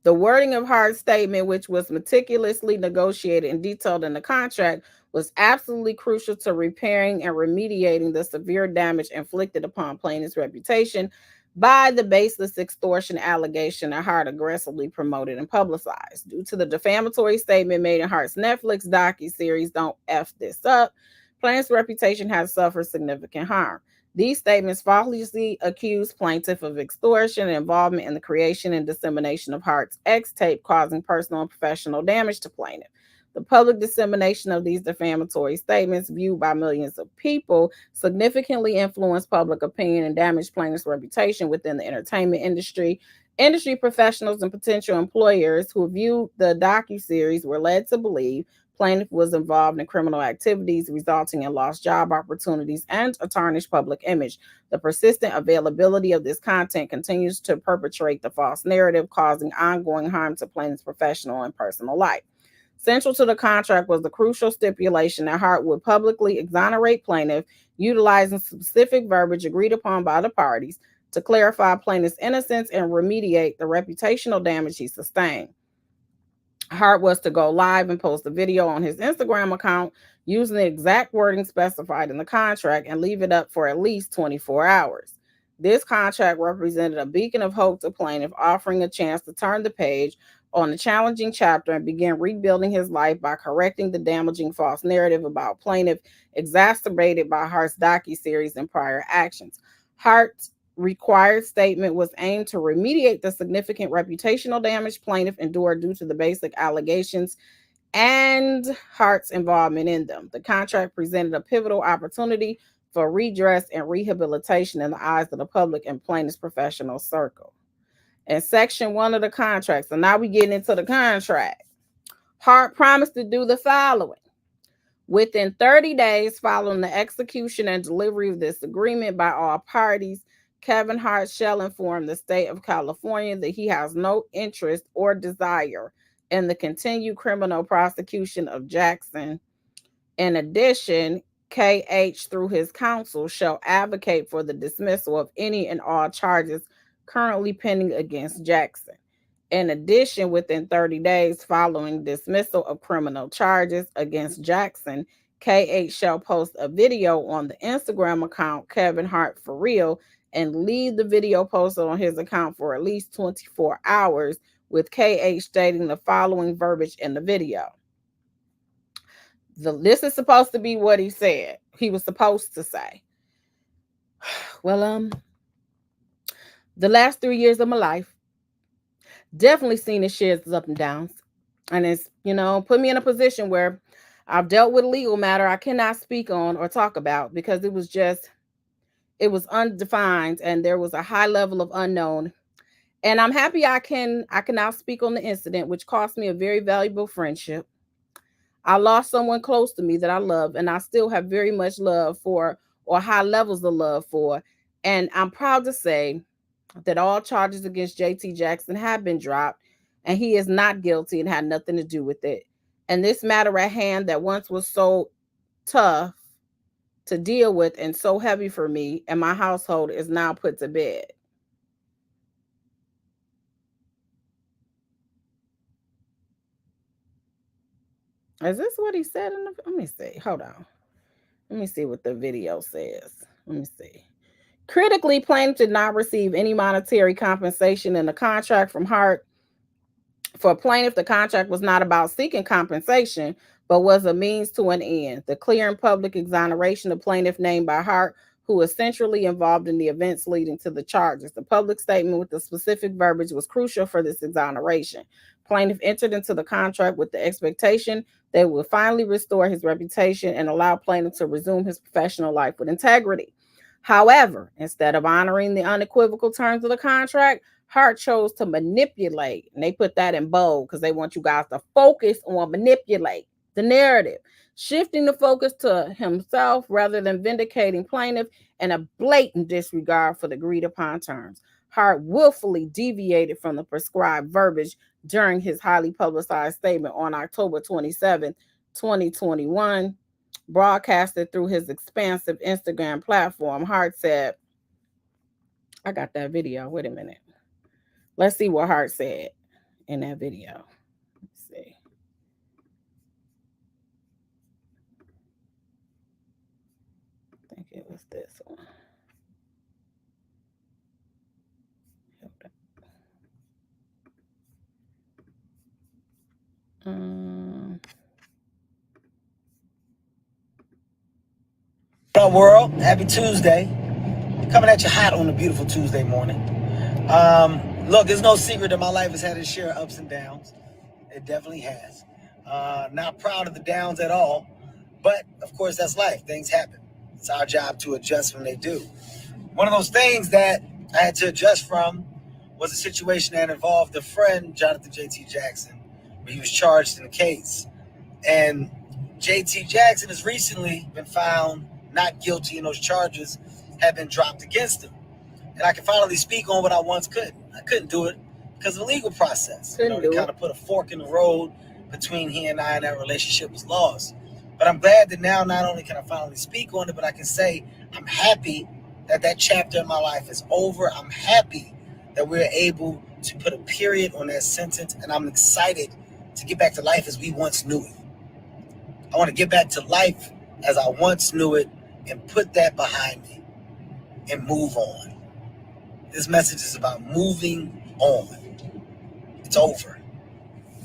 The wording of Hart's statement, which was meticulously negotiated and detailed in the contract, was absolutely crucial to repairing and remediating the severe damage inflicted upon plaintiff's reputation by the baseless extortion allegation that Hart aggressively promoted and publicized. Due to the defamatory statement made in Hart's Netflix docuseries, Don't F This Up, plaintiff's reputation has suffered significant harm. These statements falsely accuse plaintiff of extortion and involvement in the creation and dissemination of Hart's X tape, causing personal and professional damage to plaintiff. The public dissemination of these defamatory statements, viewed by millions of people, significantly influenced public opinion and damaged plaintiff's reputation within the entertainment industry. Industry professionals and potential employers who viewed the docuseries were led to believe plaintiff was involved in criminal activities, resulting in lost job opportunities and a tarnished public image. The persistent availability of this content continues to perpetuate the false narrative, causing ongoing harm to plaintiff's professional and personal life. Central to the contract was the crucial stipulation that Hart would publicly exonerate plaintiff, utilizing specific verbiage agreed upon by the parties to clarify plaintiff's innocence and remediate the reputational damage he sustained. Hart was to go live and post a video on his Instagram account using the exact wording specified in the contract and leave it up for at least 24 hours. This contract represented a beacon of hope to plaintiff, offering a chance to turn the page on a challenging chapter and begin rebuilding his life by correcting the damaging false narrative about plaintiff exacerbated by Hart's docuseries and prior actions. Hart's required statement was aimed to remediate the significant reputational damage plaintiff endured due to the basic allegations and Hart's involvement in them. The contract presented a pivotal opportunity for redress and rehabilitation in the eyes of the public and plaintiff's professional circle. In section 1 of the contract, so now we get into the contract. Hart promised to do the following. Within 30 days following the execution and delivery of this agreement by all parties, Kevin Hart shall inform the state of California that he has no interest or desire in the continued criminal prosecution of Jackson. In addition, KH, through his counsel, shall advocate for the dismissal of any and all charges currently pending against Jackson. In addition, within 30 days following dismissal of criminal charges against Jackson, KH shall post a video on the Instagram account Kevin Hart For Real and leave the video posted on his account for at least 24 hours, with KH stating the following verbiage in the video. This is supposed to be what he said. He was supposed to say, well, the last 3 years of my life, definitely seen its shares of up and downs. And it's, put me in a position where I've dealt with a legal matter I cannot speak on or talk about because it was undefined and there was a high level of unknown. And I'm happy I can now speak on the incident, which cost me a very valuable friendship. I lost someone close to me that I love, and I still have very much love for, or high levels of love for. And I'm proud to say that all charges against JT Jackson have been dropped, and he is not guilty and had nothing to do with it. And this matter at hand that once was so tough to deal with and so heavy for me and my household is now put to bed. Is this what he said in the? Let me see. Hold on. Let me see what the video says. Let me see. Critically, plaintiff did not receive any monetary compensation in the contract from Hart. For plaintiff, the contract was not about seeking compensation, but was a means to an end. The clear and public exoneration of plaintiff named by Hart, who was centrally involved in the events leading to the charges. The public statement with the specific verbiage was crucial for this exoneration. Plaintiff entered into the contract with the expectation that it would finally restore his reputation and allow plaintiff to resume his professional life with integrity. However, instead of honoring the unequivocal terms of the contract, Hart chose to manipulate, and they put that in bold because they want you guys to focus on manipulate the narrative, shifting the focus to himself rather than vindicating plaintiff, and a blatant disregard for the agreed upon terms. Hart willfully deviated from the prescribed verbiage during his highly publicized statement on October 27, 2021, broadcasted through his expansive Instagram platform. Hart said, I got that video. Wait a minute. Let's see what Hart said in that video. Let's see. I think it was this one. What up, world? Happy Tuesday. Coming at you hot on a beautiful Tuesday morning. Look, there's no secret that my life has had its share of ups and downs. It definitely has. Not proud of the downs at all, but of course that's life. Things happen. It's our job to adjust when they do. One of those things that I had to adjust from was a situation that involved a friend, Jonathan J.T. Jackson, where he was charged in a case. And J.T. Jackson has recently been found not guilty, and those charges have been dropped against him. And I can finally speak on what I once couldn't. I couldn't do it because of the legal process. They kind of put a fork in the road between he and I, and that relationship was lost. But I'm glad that now not only can I finally speak on it, but I can say I'm happy that that chapter in my life is over. I'm happy that we're able to put a period on that sentence, and I'm excited to get back to life as we once knew it. I want to get back to life as I once knew it and put that behind me and move on. This message is about moving on. It's over.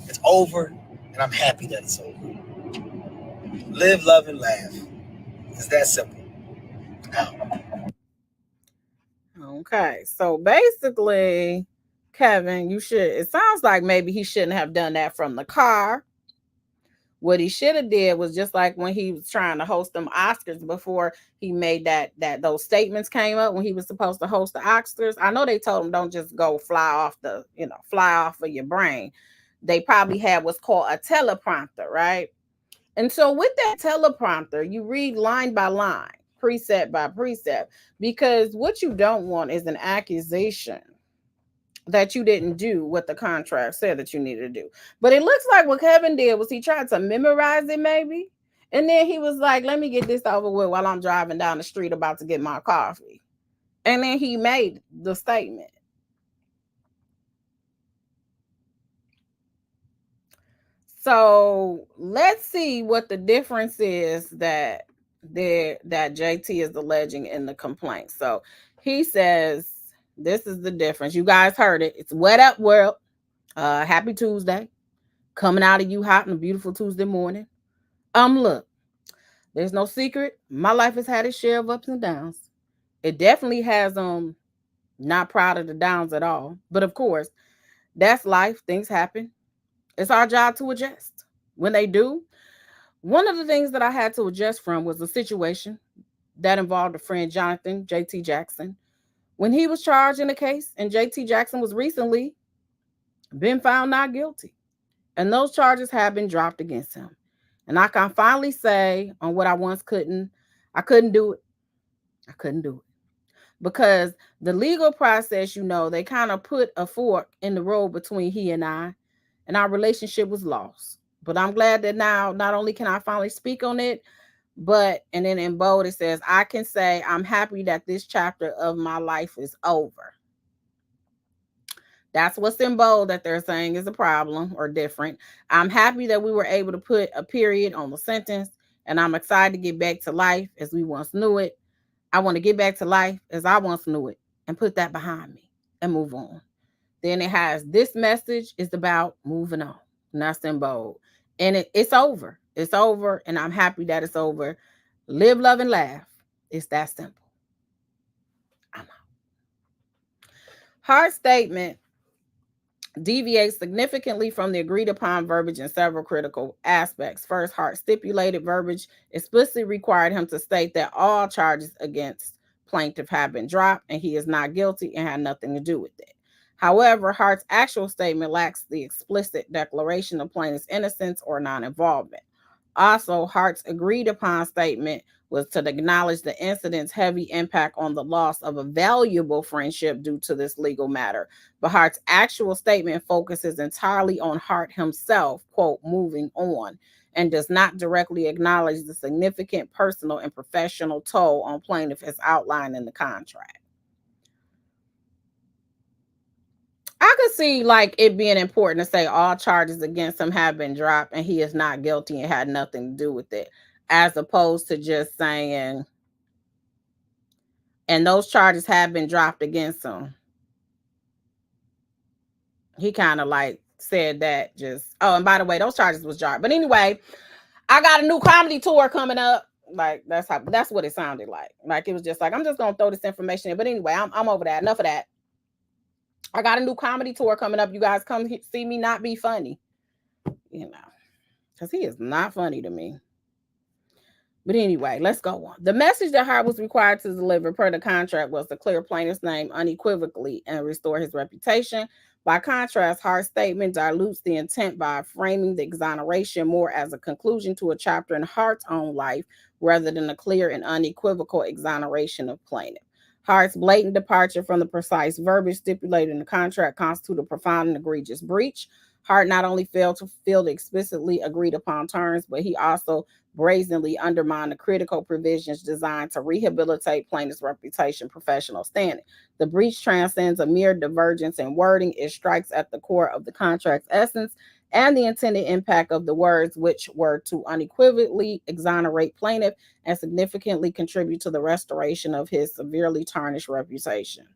It's over, and I'm happy that it's over. Live, love, and laugh. It's that simple. Now. Okay, so basically, Kevin, it sounds like maybe he shouldn't have done that from the car. What he should have did was just like when he was trying to host them Oscars before he made that those statements came up when he was supposed to host the Oscars. I know they told him don't just go fly off of your brain. They probably had what's called a teleprompter, right? And so with that teleprompter, you read line by line, precept by precept, because what you don't want is an accusation that you didn't do what the contract said that you needed to do. But it looks like what Kevin did was he tried to memorize it maybe. And then he was like, let me get this over with while I'm driving down the street about to get my coffee. And then he made the statement. So let's see what the difference is that JT is alleging in the complaint. So he says, this is the difference. You guys heard it. It's What Up World. Happy Tuesday. Coming out of you hot on a beautiful Tuesday morning. Look, there's no secret. My life has had its share of ups and downs. It definitely has not proud of the downs at all. But of course, that's life. Things happen. It's our job to adjust. When they do, one of the things that I had to adjust from was a situation that involved a friend, Jonathan J.T. Jackson. When he was charged in a case, and J.T. Jackson was recently been found not guilty. And those charges have been dropped against him. And I can finally say on what I once couldn't, I couldn't do it. I couldn't do it. Because the legal process, they kind of put a fork in the road between he and I, and our relationship was lost. But I'm glad that now not only can I finally speak on it, but, and then in bold it says, I can say I'm happy that this chapter of my life is over. That's what's in bold that they're saying is a problem or different. I'm happy that we were able to put a period on the sentence, and I'm excited to get back to life as we once knew it. I want to get back to life as I once knew it and put that behind me and move on. Then it has this message is about moving on. And that's in bold. And it's over. It's over. And I'm happy that it's over. Live, love, and laugh. It's that simple. I'm out. Hard statement deviates significantly from the agreed upon verbiage in several critical aspects. First, Hart stipulated verbiage explicitly required him to state that all charges against plaintiff have been dropped and he is not guilty and had nothing to do with it. However, Hart's actual statement lacks the explicit declaration of plaintiff's innocence or non-involvement. Also, Hart's agreed upon statement was to acknowledge the incident's heavy impact on the loss of a valuable friendship due to this legal matter. But Hart's actual statement focuses entirely on Hart himself, quote, moving on, and does not directly acknowledge the significant personal and professional toll on plaintiff as outlined in the contract. I could see like it being important to say all charges against him have been dropped and he is not guilty and had nothing to do with it, as opposed to just saying, and those charges have been dropped against him. He kind of like said that just, oh, and by the way, those charges was dropped. But anyway, I got a new comedy tour coming up. Like that's what it sounded like. Like it was just like, I'm just gonna throw this information in. But anyway, I'm over that. Enough of that. I got a new comedy tour coming up. You guys come see me not be funny, you know, because he is not funny to me. But anyway, let's go on. The message that Hart was required to deliver per the contract was to clear plaintiff's name unequivocally and restore his reputation. By contrast, Hart's statement dilutes the intent by framing the exoneration more as a conclusion to a chapter in Hart's own life rather than a clear and unequivocal exoneration of plaintiff. Hart's blatant departure from the precise verbiage stipulated in the contract constituted a profound and egregious breach. Hart not only failed to fulfill the explicitly agreed upon terms, but he also brazenly undermined the critical provisions designed to rehabilitate plaintiff's reputation, professional standing. The breach transcends a mere divergence in wording. It strikes at the core of the contract's essence and the intended impact of the words, which were to unequivocally exonerate plaintiff and significantly contribute to the restoration of his severely tarnished reputation.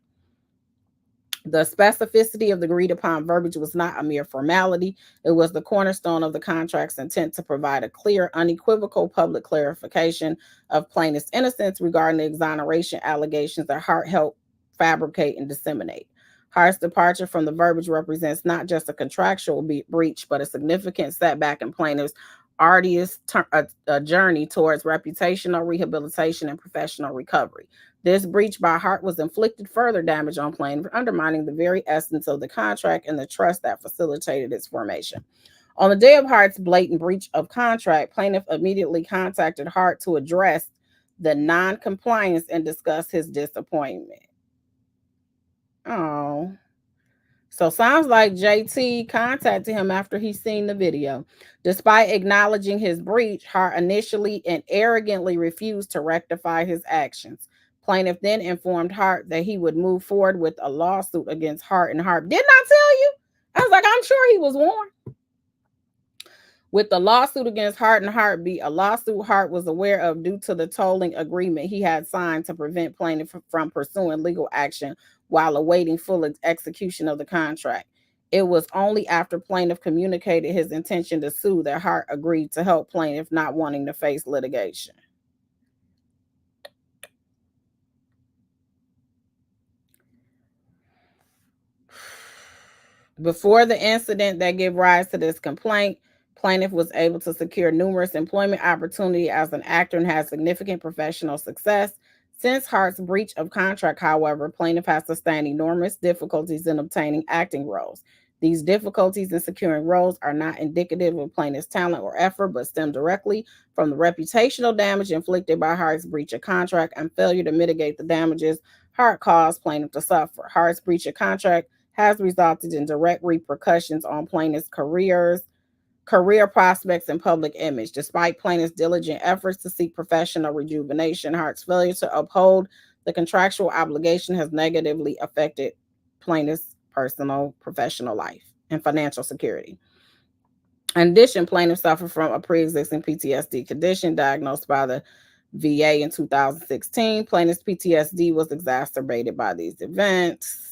The specificity of the agreed upon verbiage was not a mere formality. It was the cornerstone of the contract's intent to provide a clear, unequivocal public clarification of plaintiff's innocence regarding the exoneration allegations that Hart helped fabricate and disseminate. Hart's departure from the verbiage represents not just a contractual breach, but a significant setback in plaintiff's arduous journey towards reputational rehabilitation and professional recovery. This breach by Hart was inflicted further damage on plaintiff, undermining the very essence of the contract and the trust that facilitated its formation. On the day of Hart's blatant breach of contract, plaintiff immediately contacted Hart to address the non-compliance and discuss his disappointment. Oh. So sounds like JT contacted him after he seen the video. Despite acknowledging his breach, Hart initially and arrogantly refused to rectify his actions. Plaintiff then informed Hart that he would move forward with a lawsuit against Hart and Hart. Didn't I tell you? I was like, I'm sure he was warned. With the lawsuit against Hart and Hart be a lawsuit Hart was aware of due to the tolling agreement he had signed to prevent plaintiff from pursuing legal action while awaiting full execution of the contract. It was only after plaintiff communicated his intention to sue that Hart agreed to help plaintiff, not wanting to face litigation. Before the incident that gave rise to this complaint, plaintiff was able to secure numerous employment opportunities as an actor and had significant professional success. Since Hart's breach of contract, however, plaintiff has sustained enormous difficulties in obtaining acting roles. These difficulties in securing roles are not indicative of plaintiff's talent or effort, but stem directly from the reputational damage inflicted by Hart's breach of contract and failure to mitigate the damages Hart caused plaintiff to suffer. Hart's breach of contract has resulted in direct repercussions on plaintiff's career prospects, and public image. Despite plaintiff's diligent efforts to seek professional rejuvenation, Hart's failure to uphold the contractual obligation has negatively affected plaintiff's personal, professional life, and financial security. In addition, plaintiff suffered from a pre-existing PTSD condition diagnosed by the VA in 2016. Plaintiff's PTSD was exacerbated by these events.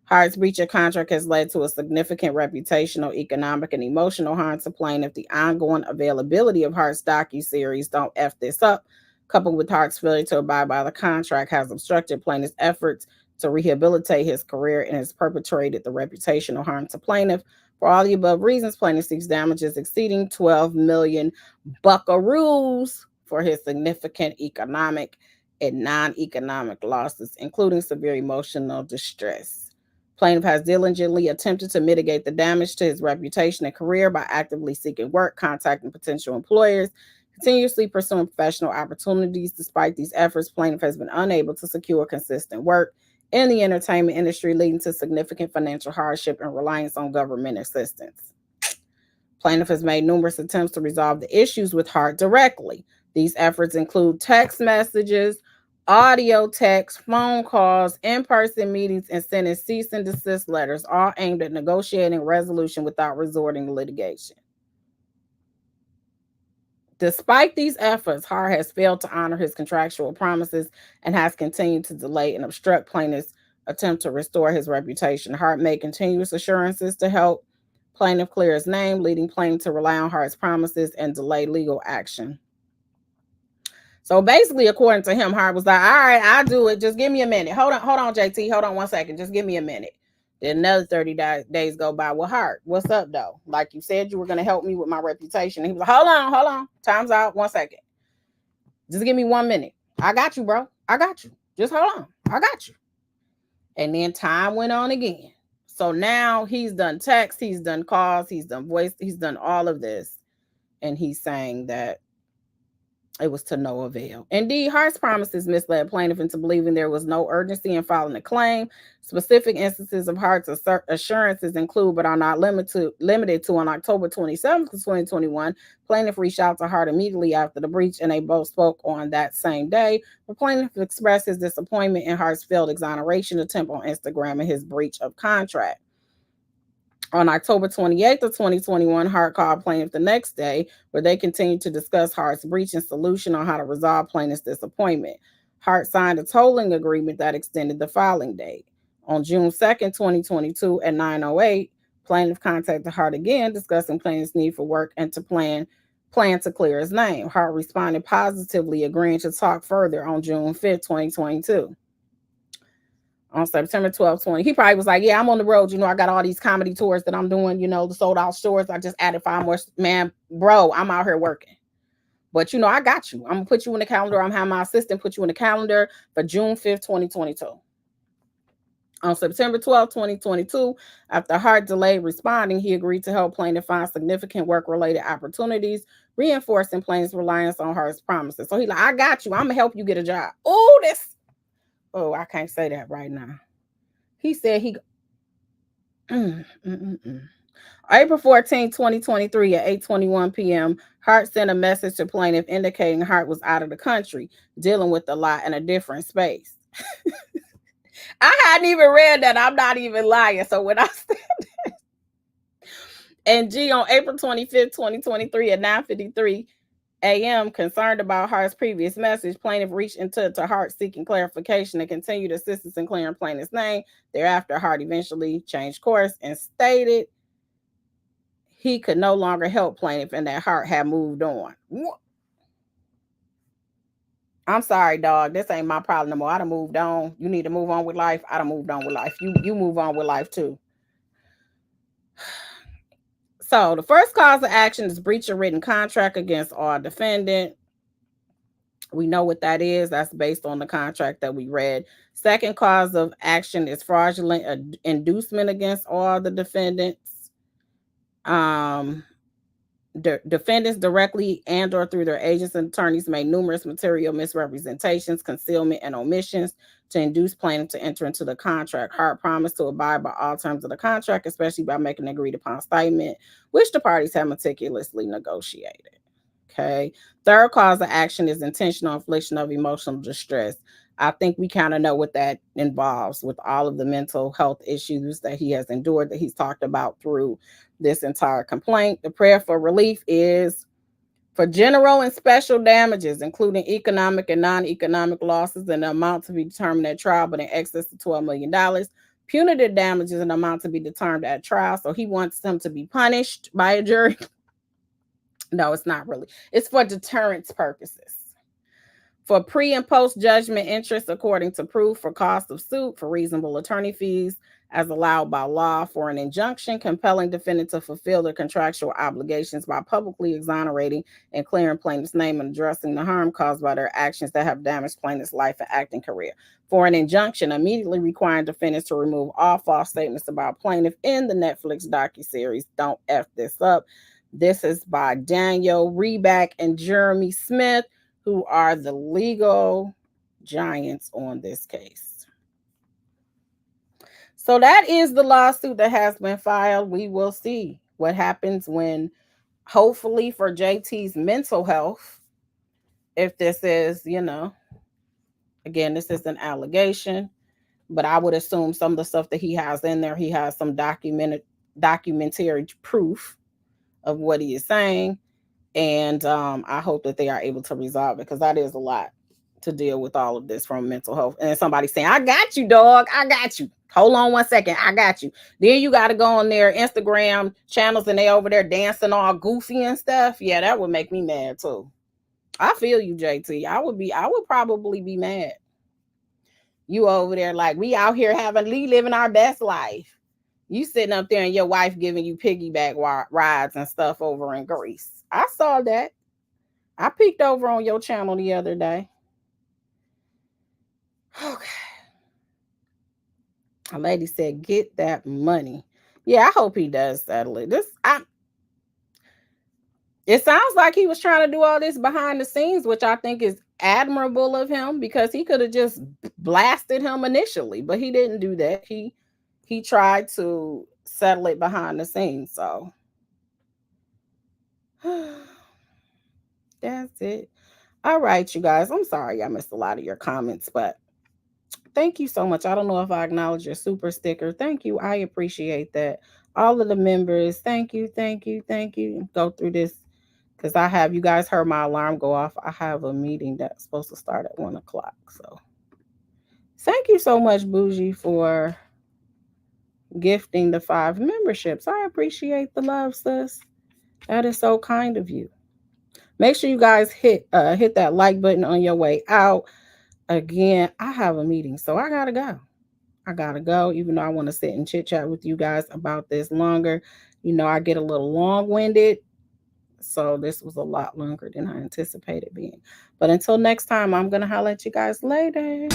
Hart's breach of contract has led to a significant reputational, economic, and emotional harm to plaintiff. The ongoing availability of Hart's docuseries Don't F This Up, coupled with Hart's failure to abide by the contract, has obstructed plaintiff's efforts to rehabilitate his career and has perpetrated the reputational harm to plaintiff. For all the above reasons, plaintiff seeks damages exceeding 12 million buckaroos for his significant economic and non-economic losses, including severe emotional distress. Plaintiff has diligently attempted to mitigate the damage to his reputation and career by actively seeking work, contacting potential employers, continuously pursuing professional opportunities. Despite these efforts, plaintiff has been unable to secure consistent work in the entertainment industry, leading to significant financial hardship and reliance on government assistance. Plaintiff has made numerous attempts to resolve the issues with Hart directly. These efforts include text messages, audio text, phone calls, in-person meetings, and sending cease and desist letters, all aimed at negotiating resolution without resorting to litigation. Despite these efforts, Hart has failed to honor his contractual promises and has continued to delay and obstruct plaintiff's attempt to restore his reputation. Hart made continuous assurances to help plaintiff clear his name, leading plaintiff to rely on Hart's promises and delay legal action. So basically, according to him, Hart was like, all right, I'll do it. Just give me a minute. Hold on, JT. Hold on 1 second. Just give me a minute. Then another 30 days go by. Well, Hart, what's up, though? Like you said, you were going to help me with my reputation. And he was like, hold on. Time's out. 1 second. Just give me 1 minute. I got you, bro. I got you. Just hold on. I got you. And then time went on again. So now he's done text, he's done calls, he's done voice, he's done all of this. And he's saying that it was to no avail. Indeed, Hart's promises misled plaintiff into believing there was no urgency in filing a claim. Specific instances of Hart's assurances include, but are not limited to, on October 27th, 2021, plaintiff reached out to Hart immediately after the breach, and they both spoke on that same day. The plaintiff expressed his disappointment in Hart's failed exoneration attempt on Instagram and his breach of contract. On October 28th of 2021, Hart called plaintiff the next day, where they continued to discuss Hart's breach and solution on how to resolve plaintiff's disappointment. Hart signed a tolling agreement that extended the filing date. On June 2nd, 2022 at 9:08, plaintiff contacted Hart again, discussing plaintiff's need for work and to plan to clear his name. Hart responded positively, agreeing to talk further on June 5th, 2022. On September 12th, 20, he probably was like, yeah, I'm on the road. I got all these comedy tours that I'm doing, the sold out stores. I just added 5 more. Man, bro, I'm out here working. But, I got you. I'm going to put you in the calendar. I'm having my assistant put you in the calendar for June 5th, 2022. On September 12th, 2022, after Hart delayed responding, he agreed to help plaintiff find significant work-related opportunities, reinforcing plaintiff's reliance on Hart's promises. So he's like, I got you. I'm going to help you get a job. Oh, I can't say that right now. He said April 14, 2023 at 8:21 p.m., Hart sent a message to plaintiff indicating Hart was out of the country, dealing with the law in a different space. I hadn't even read that. I'm not even lying. So when I said that, and G, on April 25th, 2023 at 9:53 a.m., concerned about Hart's previous message, plaintiff reached into Hart seeking clarification and continued assistance in clearing plaintiff's name. Thereafter, Hart eventually changed course and stated he could no longer help plaintiff and that Hart had moved on. I'm sorry, dog. This ain't my problem no more. I done moved on. You need to move on with life. I done moved on with life. You move on with life too. So the first cause of action is breach of written contract against our defendant. We know what that is. That's based on the contract that we read. Second cause of action is fraudulent inducement against all the defendants. Defendants directly and or through their agents and attorneys made numerous material misrepresentations, concealment, and omissions to induce plaintiff to enter into the contract. Hart promised to abide by all terms of the contract, especially by making an agreed upon statement, which the parties have meticulously negotiated. Okay. Third cause of action is intentional infliction of emotional distress. I think we kind of know what that involves with all of the mental health issues that he has endured, that he's talked about through this entire complaint. The prayer for relief is for general and special damages, including economic and non-economic losses, and the amount to be determined at trial, but in excess of $12 million. Punitive damages, an amount to be determined at trial. So he wants them to be punished by a jury. No, it's not really. It's for deterrence purposes. For pre and post judgment interest according to proof, for cost of suit, for reasonable attorney fees as allowed by law, for an injunction compelling defendant to fulfill their contractual obligations by publicly exonerating and clearing plaintiff's name and addressing the harm caused by their actions that have damaged plaintiff's life and acting career. For an injunction immediately requiring defendants to remove all false statements about plaintiff in the Netflix docuseries Don't F This Up. This is by Daniel Reback and Jeremy Smith, who are the legal giants on this case. So that is the lawsuit that has been filed. We will see what happens when, hopefully for JT's mental health, if this is, again, this is an allegation, but I would assume some of the stuff that he has in there, he has some documentary proof of what he is saying. And I hope that they are able to resolve it, because that is a lot to deal with all of this from mental health. And somebody saying, I got you, dog. I got you. Hold on 1 second. I got you. Then you got to go on their Instagram channels and they over there dancing all goofy and stuff. Yeah, that would make me mad too. I feel you, JT. I would probably be mad. You over there like, we out here living our best life. You sitting up there and your wife giving you piggyback rides and stuff over in Greece. I saw that. I peeked over on your channel the other day. Okay. A lady said, get that money. Yeah, I hope he does settle it. It sounds like he was trying to do all this behind the scenes, which I think is admirable of him, because he could have just blasted him initially, but he didn't do that. He tried to settle it behind the scenes. So that's it. All right, you guys. I'm sorry I missed a lot of your comments, but thank you so much. I don't know if I acknowledge your super sticker. Thank you. I appreciate that. All of the members, thank you. Go through this because you guys heard my alarm go off. I have a meeting that's supposed to start at 1 o'clock. So thank you so much, Bougie, for gifting the 5 memberships. I appreciate the love, sis. That is so kind of you. Make sure you guys hit that like button on your way out. Again, I have a meeting, so I gotta go. Even though I want to sit and chit chat with you guys about this longer. I get a little long-winded, so this was a lot longer than I anticipated being. But until next time, I'm gonna holler at you guys later.